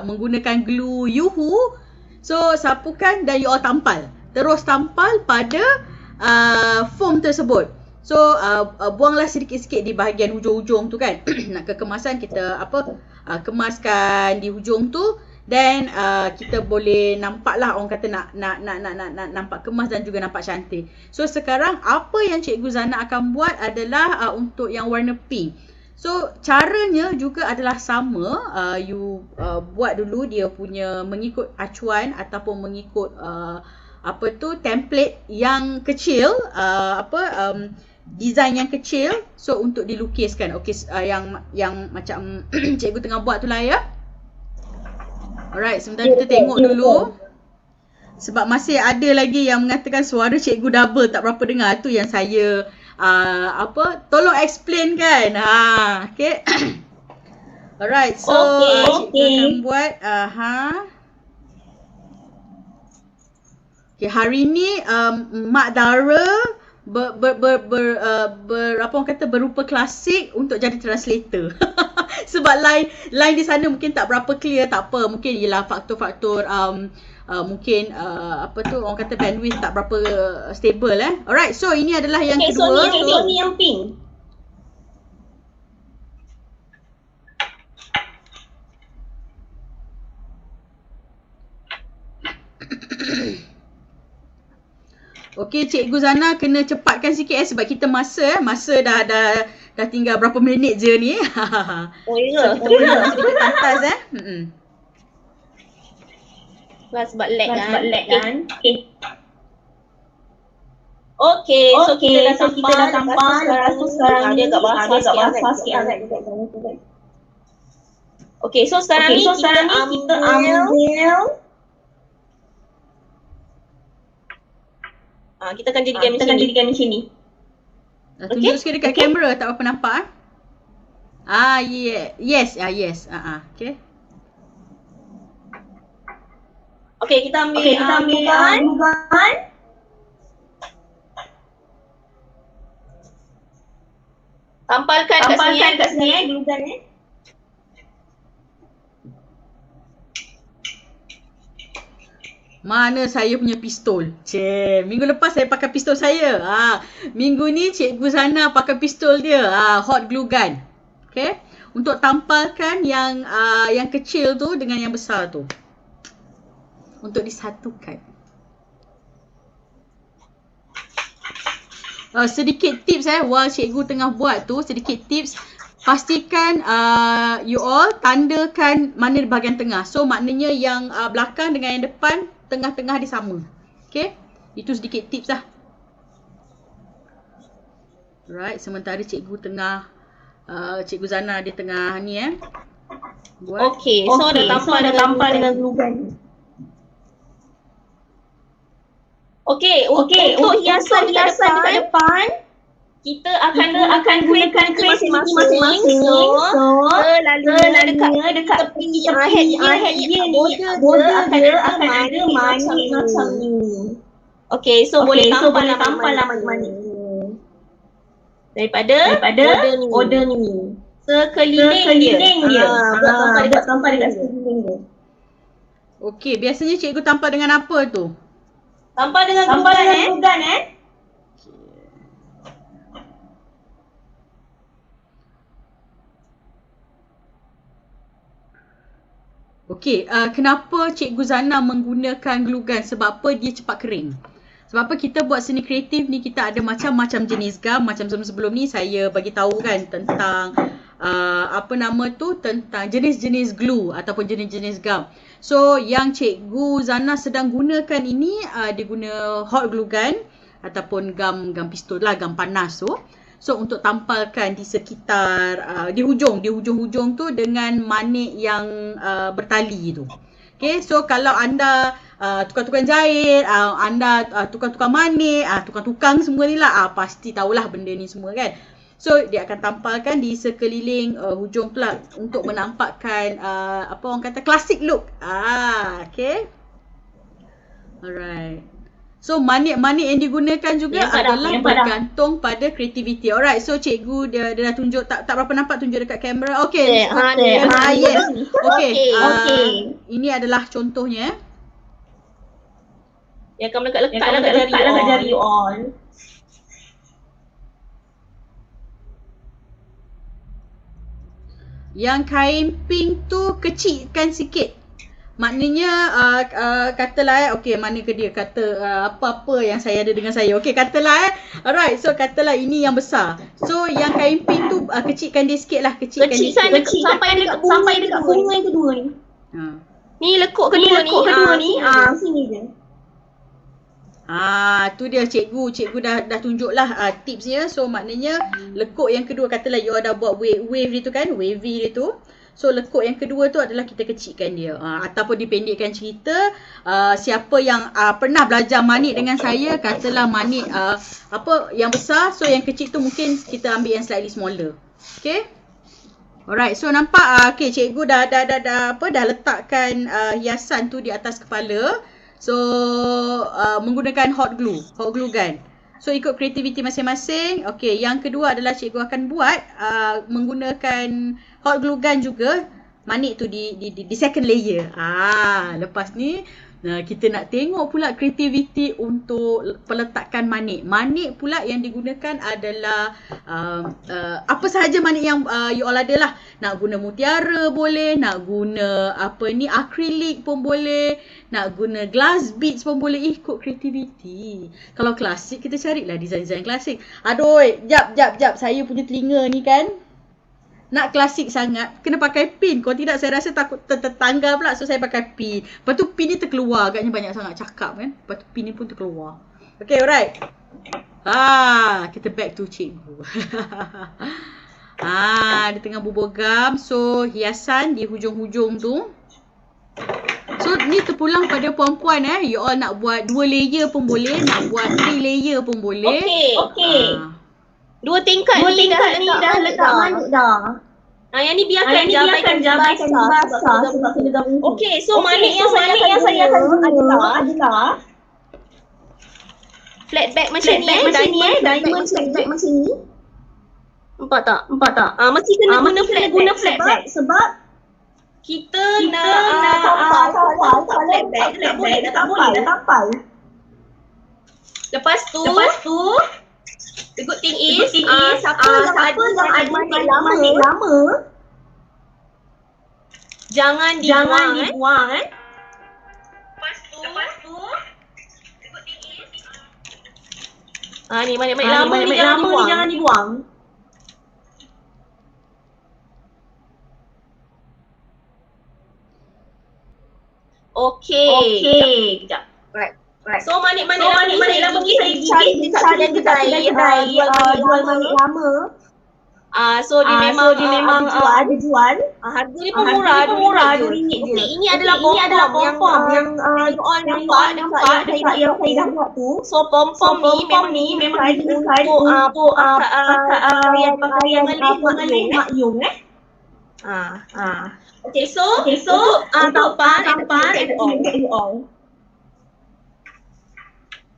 menggunakan glue Yuhu. So sapukan dan you all tampal. Terus tampal pada foam tersebut. So buanglah sedikit-sedikit di bahagian hujung-hujung tu kan. Nak kekemasan kita kemaskan di hujung tu. Then kita boleh nampak lah, orang kata nak nampak kemas dan juga nampak cantik. So sekarang apa yang Cikgu Zana akan buat adalah untuk yang warna pink. So caranya juga adalah sama. You buat dulu dia punya mengikut acuan ataupun mengikut template yang kecil, design yang kecil. So untuk dilukiskan. Okey, yang macam cikgu tengah buat tu lah ya. Alright, sebentar kita tengok dulu. Sebab masih ada lagi yang mengatakan suara cikgu double, tak berapa dengar. Tu yang saya tolong explain kan. Okay. Alright, so cikgu akan buat okay, hari ni Mak Dara berupa klasik untuk jadi translator. Sebab line di sana mungkin tak berapa clear, tak apa, mungkin ialah faktor-faktor mungkin orang kata bandwidth tak berapa stable Alright, so ini adalah yang kedua. So ni yang pink. Okey, Cikgu Zana kena cepatkan sikit sebab kita masa dah tinggal berapa minit je ni. Oh ya. So, kita sedikit pantas Sebab lag kan. Okay, so kita dah sampai. Sekarang dia kat bawah sikit. Okay, so sekarang ni kita ambil kita akan jadikan di sini. Tunjuk sikit dekat kamera, tak apa nampak yes. Okay. Okay, kita ambil glugan. Tampalkan kat sini glugan ni. Mana saya punya pistol? Minggu lepas saya pakai pistol saya. Minggu ni Cikgu Zana pakai pistol dia. Hot glue gun. Okay. Untuk tampalkan yang kecil tu dengan yang besar tu. Untuk disatukan. Sedikit tips while cikgu tengah buat tu, sedikit tips. Pastikan you all tandakan mana bahagian tengah. So maknanya yang belakang dengan yang depan, tengah-tengah dia sama. Okay. Itu sedikit tips lah. Right. Sementara cikgu tengah Cikgu Zana dia tengah ni buat. Okay. So dah tampal dengan glue gun. Okay, untuk hiasan dekat depan, kita akan gunakan masing-masing. So, selalunya dekat head dia ni, border akan ada manik macam ni. Okay, so boleh tampal lah mana-mana. Daripada border ni. Sekeliling dia. Buat tampal dekat sekeliling dia. Okay, biasanya cikgu tampal dengan apa tu? Tampal dengan glue gun Okey, kenapa Cikgu Zana menggunakan glue gun? Sebab apa dia cepat kering? Sebab apa kita buat seni kreatif ni, kita ada macam-macam jenis gam. Macam sebelum ni saya bagi tahu kan tentang tentang jenis-jenis glue ataupun jenis-jenis gam. So yang Cikgu Zana sedang gunakan ini dia guna hot glue gun ataupun gam pistol lah, gam panas tu. So untuk tampalkan di sekitar di hujung-hujung tu dengan manik yang bertali tu. Okay, so kalau anda tukang-tukang jahit, anda tukang-tukang manik, tukang-tukang semua ni lah, pasti tahulah benda ni semua kan. So dia akan tampalkan di sekeliling hujung tu lah untuk menampakkan orang kata classic look. Okay. Alright. So manik-manik yang digunakan juga adalah bergantung pada kreativiti. Alright, so cikgu dia dah tunjuk, tak berapa nampak, tunjuk dekat kamera. Okay. Yes. Okay. Ini adalah contohnya. Yang kamu lekat jari you all. Yang kain pink tu kecilkan sikit. Maknanya katalah okey, mana ke dia kata apa-apa yang saya ada dengan saya. Okey, katalah alright, so katalah ini yang besar. So yang kain pink tu kecilkan dia sikit lah, kecilkan dia sikit. sampai dekat bunga yang kedua ni. Ni lekuk kedua ni. Sini je. Tu dia cikgu dah tunjuklah tipsnya. So maknanya lekuk yang kedua, katalah you dah buat wave dia tu kan, wavy dia tu. So lekuk yang kedua tu adalah kita kecilkan dia. Ataupun dipendekkan cerita, siapa yang pernah belajar manik dengan saya, katalah manik yang besar, so yang kecil tu mungkin kita ambil yang slightly smaller. Okay? Alright, so nampak cikgu dah letakkan hiasan tu di atas kepala. So menggunakan hot glue gun. So ikut kreativiti masing-masing. Okay, yang kedua adalah cikgu akan buat menggunakan hot glue gun juga. Manik tu di second layer. Lepas ni kita nak tengok pula kreativiti untuk peletakan manik. Manik pula yang digunakan adalah apa sahaja manik yang you all ada lah. Nak guna mutiara boleh, nak guna akrilik pun boleh, nak guna glass beads pun boleh, ikut kreativiti. Kalau klasik kita carilah design-design klasik. Aduh, jap, saya punya telinga ni kan nak klasik sangat, kena pakai pin. Kalau tidak saya rasa takut tertanggal pula. So saya pakai pin. Lepas tu pin ni terkeluar. Agaknya banyak sangat cakap kan. Lepas tu pin ni pun terkeluar. Okay, alright. Kita back to cikgu. Dia tengah bubur gam. So hiasan di hujung-hujung tu. So ni terpulang pada puan-puan You all nak buat 2 layer pun boleh, nak buat 3 layer pun boleh. Okay. Dua tingkat ni dah letak manik dah. Yang ni biarkan basah sebab kena gabung. Okey, so manik yang saya akan guna adalah flat back macam ni, diamond flat back macam ni. Nampak tak? Mesti kena guna flat back sebab kita nak tampal flat back, tak boleh dah tampal. Lepas tu the good thing is, siapa yang ada manik lama, jangan dibuang Lepas tu, the good thing is, ni manik lama ni jangan dibuang. Okay. Kejap. Right. So manik-manik lama ni saya cari dekat kedai jual manik lama. So dia memang ada jual. Harga dia pun murah, RM2 je. Okay, ini adalah pom-pom yang you all nampak dekat yang saya dah buat tu. So pom-pom ni memang digunakan untuk pakaian mengalih mak yung Okay, so tampan you all.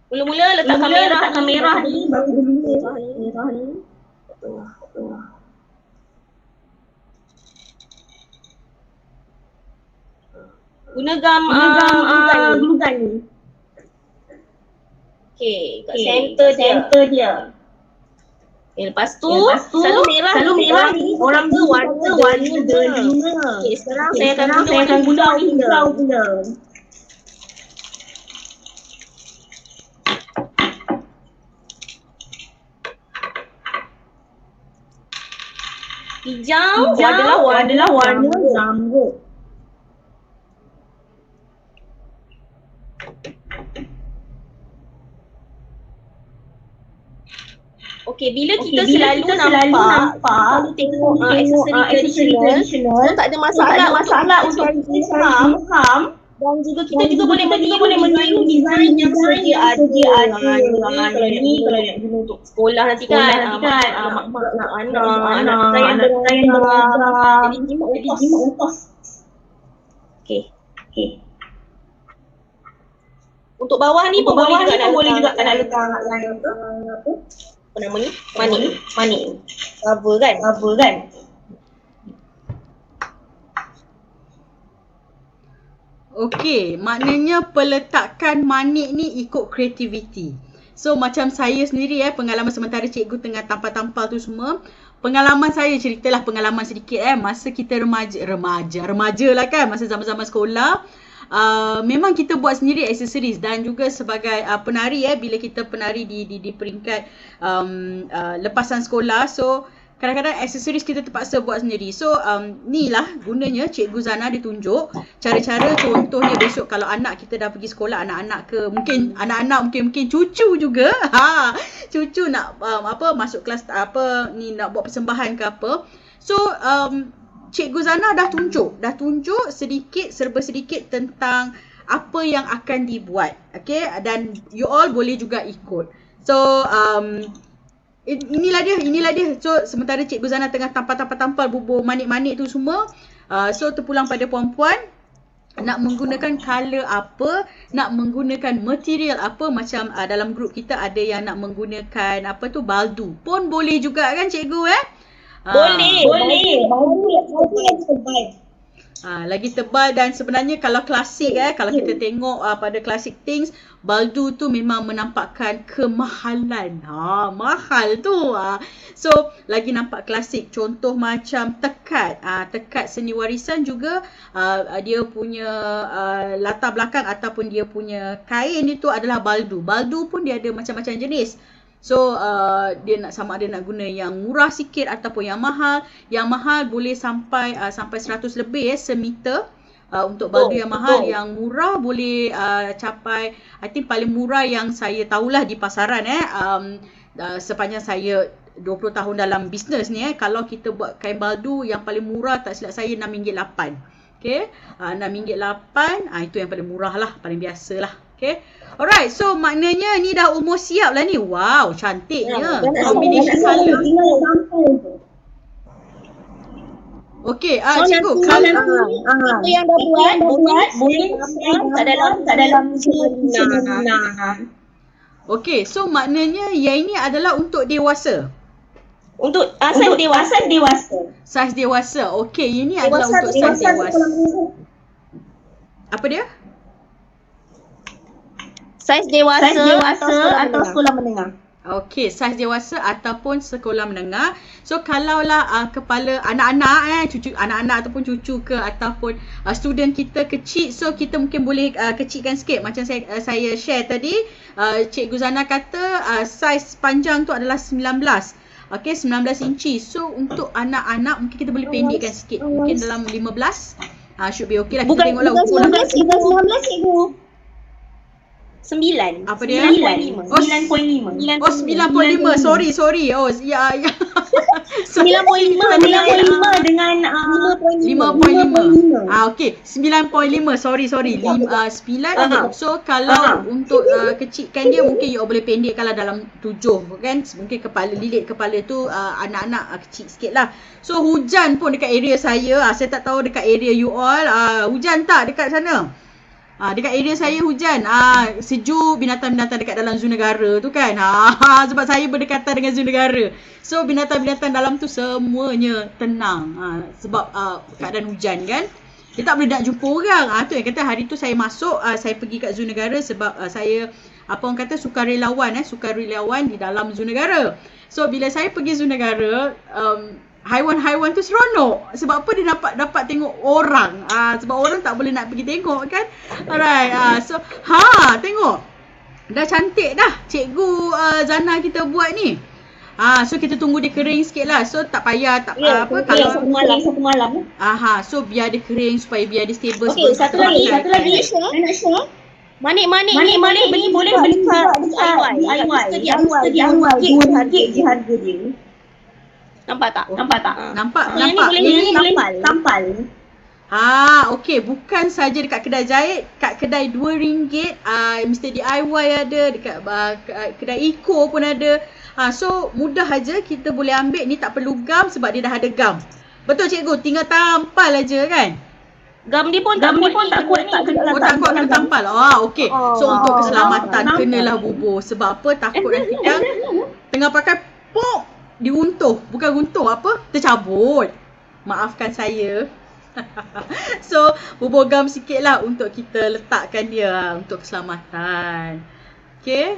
Mula-mula letak kamera ni baru dia merah ni. Tengah. Guna gam glue gun ni. Okey, kat center dia. Lepas tu selalu merah ni orang tu warna delima. Okey, sekarang saya akan guna hijau pula. Hijau adalah warna zamrud. Okey, bila kita selalu nampak selalu tengok aksesori tradisional, tak ada masalah untuk kita faham. Dan juga kita boleh meniru design yang sedia ada. Kalau ni nak guna untuk sekolah nanti kan, mak-mak nak anak yang belajar. Jadi jimat ungkos. Okey. Untuk bawah ni pun boleh juga nak letak apa nama ni? Manik. Cover kan? Okey, maknanya peletakan manik ni ikut kreativiti. So macam saya sendiri pengalaman sementara cikgu tengah tampal-tampal tu semua, pengalaman saya, ceritalah pengalaman sedikit masa kita remaja lah kan, masa zaman-zaman sekolah. memang kita buat sendiri aksesoris. Dan juga sebagai penari bila kita penari di peringkat lepasan sekolah, so kadang-kadang aksesoris kita terpaksa buat sendiri. So ni lah gunanya Cikgu Zana ditunjuk cara-cara. Contohnya besok kalau anak kita dah pergi sekolah, anak-anak ke mungkin mungkin cucu juga, cucu nak masuk kelas nak buat persembahan ke apa. So Cikgu Zana dah tunjuk serba sedikit tentang apa yang akan dibuat. Okay, dan you all boleh juga ikut. So inilah dia. So sementara Cikgu Zana tengah tampal bubuh manik-manik tu semua, so terpulang pada puan-puan nak menggunakan color apa, nak menggunakan material apa. Macam dalam grup kita ada yang nak menggunakan baldu pun boleh juga kan cikgu Boleh. Lagi tebal. Dan sebenarnya kalau klasik kalau kita tengok pada classic things, baldu tu memang menampakkan kemahalan. Mahal tu. So lagi nampak klasik. Contoh macam tekat. Tekat seni warisan juga dia punya latar belakang ataupun dia punya kain itu adalah baldu. Baldu pun dia ada macam-macam jenis. So dia nak sama ada nak guna yang murah sikit ataupun yang mahal. Yang mahal boleh sampai 100 lebih semeter untuk baldu yang mahal. Yang murah boleh capai, I think paling murah yang saya tahulah di pasaran sepanjang saya 20 tahun dalam bisnes ni kalau kita buat kain baldu yang paling murah tak silap saya RM6.8. Okay, RM6.8 itu yang paling murah lah, paling biasa lah. Okay, alright, so maknanya ni dah umur siap lah ni. Wow, cantiknya combination color. Okay, cikgu kalau yang dah buat boleh tak dalam sebulan. Okay, so maknanya yang ini adalah untuk dewasa. Untuk saiz dewasa. Saiz dewasa. Okay, ini adalah untuk saiz dewasa. Apa dia? Saiz dewasa atau sekolah menengah. Okey, saiz dewasa ataupun sekolah menengah. So kalaulah kepala anak-anak cucu anak-anak ataupun cucu ke ataupun student kita kecil, so kita mungkin boleh kecilkan sikit. Macam saya share tadi, Cikgu Zana kata saiz panjang tu adalah 19. Okey, 19 inci. So untuk anak-anak mungkin kita boleh pendekkan sikit. Mungkin dalam 15. Should be okay lah. Kita tengoklah ukuran. 19 cikgu. 9. Apa dia? 9.5. Oh, 9.5. Sorry. Oh, ya. 9.5 dengan 5.5. Okey, 9.5. Sorry. 9. So kalau untuk kecilkan dia mungkin you all boleh pendekkanlah dalam 7 kan. Mungkin lilit kepala tu anak-anak kecil sikitlah. So hujan pun dekat area saya tak tahu dekat area you all hujan tak dekat sana? Dekat area saya hujan. Sejuk, binatang-binatang dekat dalam zoo negara tu kan. Sebab saya berdekatan dengan zoo negara. So binatang-binatang dalam tu semuanya tenang. Sebab keadaan hujan kan. Dia tak boleh nak jumpa orang. Tu yang kata hari tu saya masuk, saya pergi kat zoo negara sebab saya sukarelawan di dalam zoo negara. So bila saya pergi zoo negara, haiwan-haiwan tu seronok. Sebab apa? Dia dapat tengok orang. Sebab orang tak boleh nak pergi tengok kan. Alright. So tengok. Dah cantik dah Cikgu Zana kita buat ni. So kita tunggu dia kering sikit lah. So tak payah kalau satu malam. So biar dia kering supaya biar dia stable. Okay, satu lagi nak share. Manik-manik ni boleh beli kat DIY. Dia harga dia. Nampak tak? Ini boleh tampal. Okey, bukan saja dekat kedai jahit, kat kedai RM2 Mr. DIY ada, dekat kedai Eco pun ada. So mudah aja kita boleh ambil ni, tak perlu gam sebab dia dah ada gam. Betul cikgu, tinggal tampal aja kan? Gam dia pun tak kuat tak kuat kena tampal. Okey. So untuk keselamatan kenalah bubuh. Sebab apa? Takut nanti kan tengah pakai pop bukan runtuh tercabut. Maafkan saya. So bubuh gam sikit lah untuk kita letakkan dia untuk keselamatan. Okay,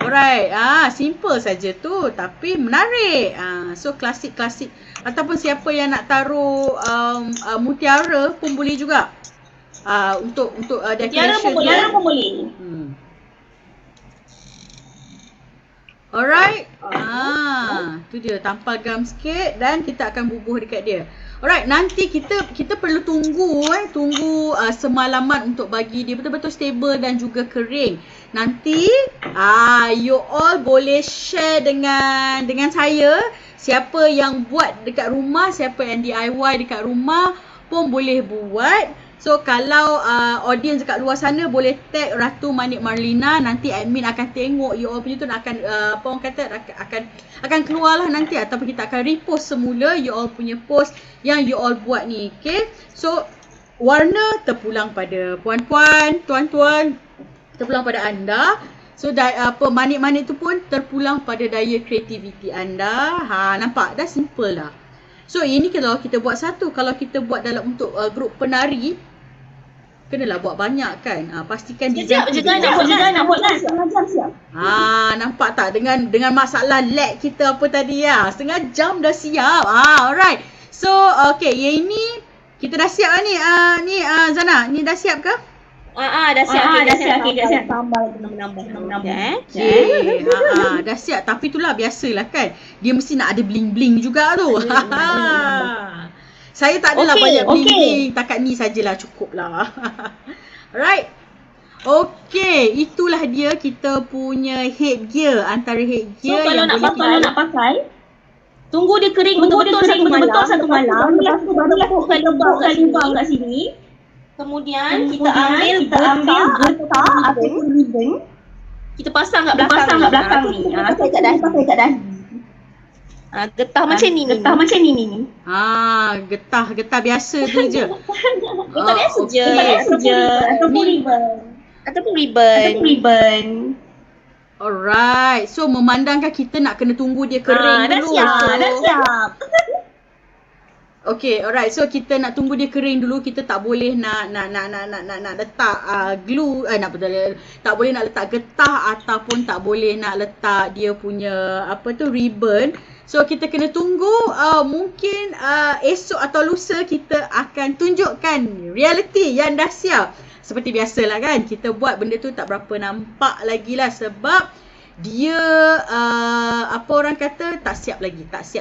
alright. Simple saja tu tapi menarik. So klasik ataupun siapa yang nak taruh mutiara pun boleh juga. untuk Tiara decoration pun boleh. dia. Tiara pun boleh. Alright. Tu dia, tampal gam sikit dan kita akan bubuh dekat dia. Alright, nanti kita perlu tunggu semalaman untuk bagi dia betul-betul stable dan juga kering. Nanti you all boleh share dengan saya siapa yang buat dekat rumah, siapa yang DIY dekat rumah pun boleh buat. So kalau audience dekat luar sana boleh tag Ratu Manik Marlina, nanti admin akan tengok you all punya tu akan apa orang kata akan keluarlah nanti, ataupun kita akan repost semula you all punya post yang you all buat ni. Okay, so warna terpulang pada puan-puan, tuan-tuan, terpulang pada anda. So manik-manik tu pun terpulang pada daya kreativiti anda. Nampak dah simple lah. So ini kalau kita buat satu, kalau kita buat dalam untuk grup penari, kenalah buat banyak kan. Pastikan Sekejap je kan nak buat kan. Setengah jam siap. Nampak tak dengan masalah lag kita apa tadi ya. Setengah jam dah siap. Alright. So okay, yang ini kita dah siap lah ni. Zana, ni dah siap ke? Dah siap. Dah siap. Tambah nambah. Okay. Dah siap. Tapi itulah biasalah kan. Dia mesti nak ada bling-bling juga tu. Saya tak adalah banyak bling-bling. Takat ni sajalah, cukup lah. Alright. Okay, itulah dia kita punya headgear. Antara headgear so, yang kalau nak pakai, tunggu dia kering betul-betul satu malam. Lepas tu baru letakkan lubang kat sini. Kemudian kita ambil getah ataupun ribbon. Kita pasang kat belakang ni. Pakai kat dahi. Getah macam ni. Getah biasa tu je. Getah biasa je. Ataupun ribbon. Alright. So memandangkan kita nak kena tunggu dia kering dulu. Dah siap. Okay, alright. So kita nak tunggu dia kering dulu. Kita tak boleh nak letak glue, tak boleh nak letak getah ataupun tak boleh nak letak dia punya ribbon. So kita kena tunggu, mungkin esok atau lusa kita akan tunjukkan reality yang dah siap. Seperti biasalah kan, kita buat benda tu tak berapa nampak lagi lah sebab dia orang kata tak siap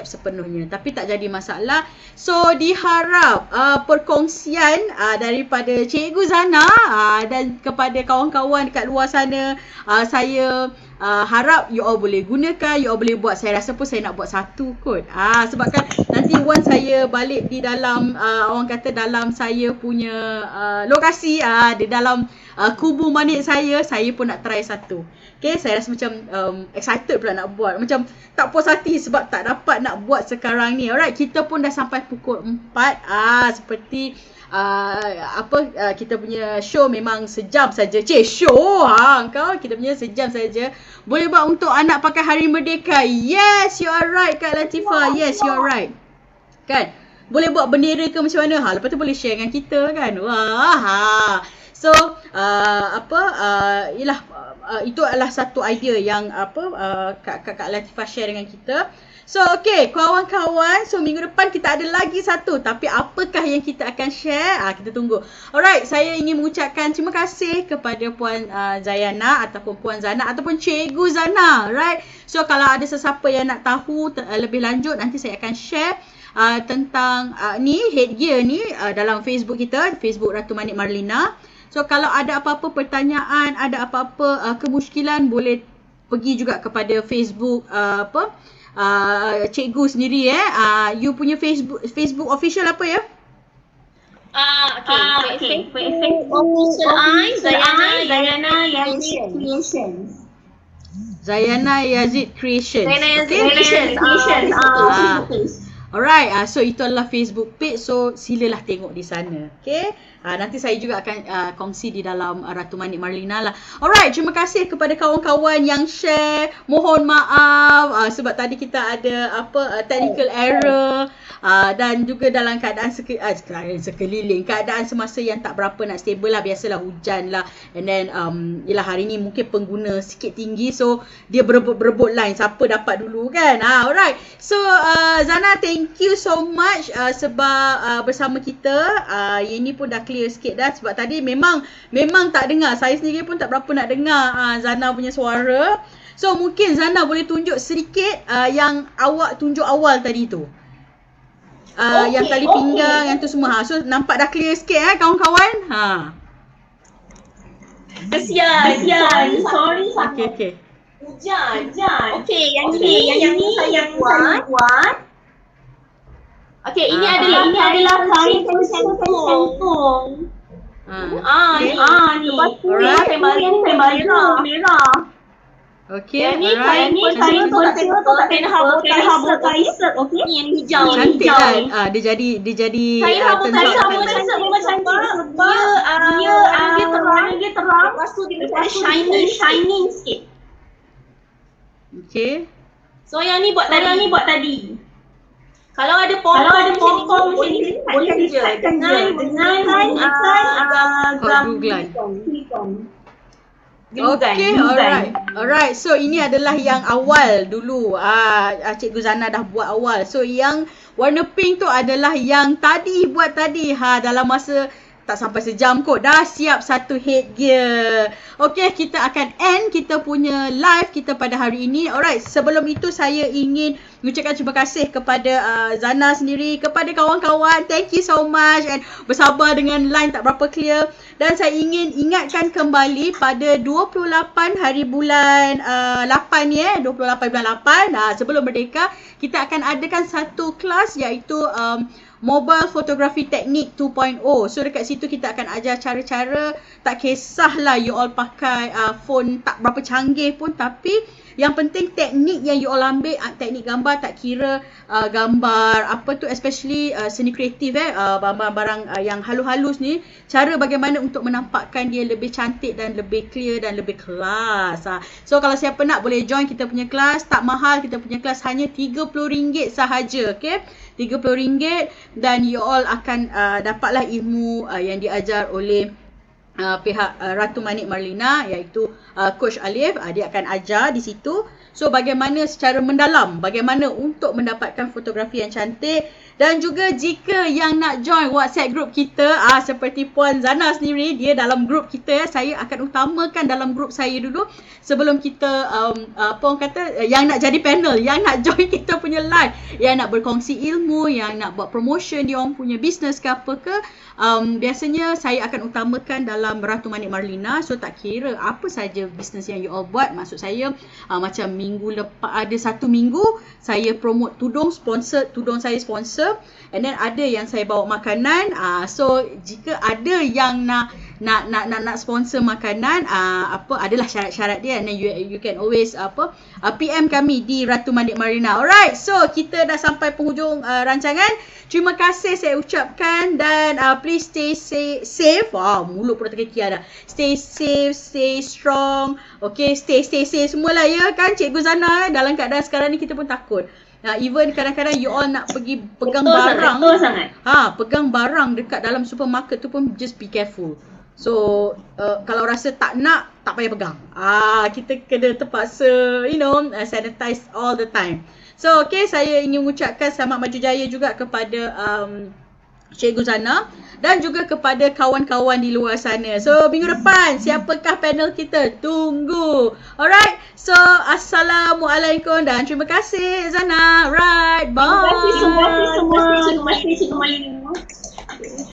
sepenuhnya, tapi tak jadi masalah. So diharap perkongsian daripada Cikgu Zana dan kepada kawan-kawan dekat luar sana, saya harap you all boleh gunakan, you all boleh buat. Saya rasa pun saya nak buat satu kot. Sebab kan nanti once saya balik di dalam orang kata dalam saya punya lokasi, di dalam kubu manik saya pun nak try satu. Okay, saya rasa macam excited pula nak buat. Macam tak puas hati sebab tak dapat nak buat sekarang ni. Alright, kita pun dah sampai pukul 4. Seperti kita punya show memang sejam saja. Show kita punya sejam saja. Boleh buat untuk anak pakai Hari Merdeka. Yes, you are right Kak Latifah. Yes, you are right. Kan? Boleh buat bendera ke macam mana? Lepas tu boleh share dengan kita kan. So itu adalah satu idea yang Kak Latifah share dengan kita. So okay, kawan-kawan, so minggu depan kita ada lagi satu. Tapi apakah yang kita akan share? Kita tunggu. Alright, saya ingin mengucapkan terima kasih kepada Puan Zayana ataupun Puan Zana ataupun Cikgu Zana. Right? So kalau ada sesiapa yang nak tahu lebih lanjut, nanti saya akan share tentang headgear ni dalam Facebook kita, Facebook Ratu Manik Marlina. So kalau ada apa-apa pertanyaan, ada apa-apa kemusykilan, boleh pergi juga kepada Facebook cikgu sendiri you punya Facebook official apa ya? Facebook official Zayana Yazid Creations. Zayana Yazid Creations. Alright, so itu adalah Facebook page, so silalah tengok di sana. Okay, nanti saya juga akan kongsi di dalam Ratu Manik Marlina lah. Alright, terima kasih kepada kawan-kawan yang share. Mohon maaf sebab tadi kita ada technical error dan juga dalam keadaan sekeliling, keadaan semasa yang tak berapa nak stable lah. Biasalah hujan lah, and then hari ni mungkin pengguna sikit tinggi, so dia berebut line siapa dapat dulu kan. Alright, so Zana, thank thank you so much sebab bersama kita. Yang ni pun dah clear sikit dah sebab tadi memang tak dengar. Saya sendiri pun tak berapa nak dengar Zana punya suara. So mungkin Zana boleh tunjuk sedikit yang awak tunjuk awal tadi tu. Yang tali pinggang, yang tu semua. So nampak dah clear sikit kawan-kawan. Kesian. Sorry. Okay. Hujan. Okey, yang ni saya buat. Okey, ini adalah kain sentong. Ni. Lepas tu saya merah. Okey, Ni kain sentong tak kena habur-habur. Okey, ni yang hijau. Cantik kan? Dia jadi Kain habur-habur macam dia terang. Lepas tu dia macam shining sikit. Okey. So yang ni buat tadi. Kalau ada pom-pom macam ni boleh je dengan silikon. Okay, alright. So ini adalah yang awal dulu. Cikgu Zana dah buat awal. So yang warna pink tu adalah yang buat tadi. Dalam masa tak sampai sejam kot. Dah siap satu headgear. Okay, kita akan end kita punya live kita pada hari ini. Alright, sebelum itu saya ingin mengucapkan terima kasih kepada Zana sendiri, kepada kawan-kawan. Thank you so much and bersabar dengan line tak berapa clear. Dan saya ingin ingatkan kembali pada 28 hari bulan 8 ni 28 bulan 8 sebelum Merdeka, kita akan adakan satu kelas iaitu Mobile Photography Technique 2.0. So dekat situ kita akan ajar cara-cara, tak kisahlah you all pakai phone tak berapa canggih pun, tapi yang penting teknik yang you all ambil, teknik gambar, tak kira gambar apa tu, especially seni kreatif barang-barang yang halus-halus ni, cara bagaimana untuk menampakkan dia lebih cantik dan lebih clear dan lebih kelas. So kalau siapa nak boleh join kita punya kelas, tak mahal, kita punya kelas hanya RM30 sahaja, okay? RM30 dan you all akan dapatlah ilmu yang diajar oleh pihak Ratu Manik Marlina, iaitu Coach Alif. Dia akan ajar di situ. So bagaimana secara mendalam, bagaimana untuk mendapatkan fotografi yang cantik. Dan juga jika yang nak join WhatsApp group kita, seperti Puan Zana sendiri, dia dalam group kita, saya akan utamakan dalam group saya dulu sebelum kita yang nak jadi panel, yang nak join kita punya live, yang nak berkongsi ilmu, yang nak buat promotion dia orang punya business ke apa ke, biasanya saya akan utamakan dalam Ratu Manik Marlina. So tak kira apa saja business yang you all buat, maksud saya macam minggu lepas ada satu minggu saya promote tudung saya sponsor, and then ada yang saya bawa makanan. So jika ada yang nak sponsor makanan, adalah syarat-syarat dia, and then you can always PM kami di Ratu Manik Marlina. Alright, so kita dah sampai penghujung rancangan. Terima kasih saya ucapkan, dan please stay safe. Mulut pun dah terkekiar dah. Stay safe, stay strong. Okay, stay safe semualah ya kan Cikgu Zana. Dalam keadaan sekarang ni kita pun takut. Even kadang-kadang you all nak pergi pegang barang. Betul sangat. Pegang barang dekat dalam supermarket tu pun just be careful. So kalau rasa tak nak, tak payah pegang. Kita kena terpaksa sanitize all the time. So okay, saya ingin mengucapkan selamat maju jaya juga kepada Cikgu Zana dan juga kepada kawan-kawan di luar sana. So minggu depan siapakah panel kita? Tunggu. Alright. So assalamualaikum dan terima kasih Zana. Right. Bye. Terima kasih semua. Terima kasih semua.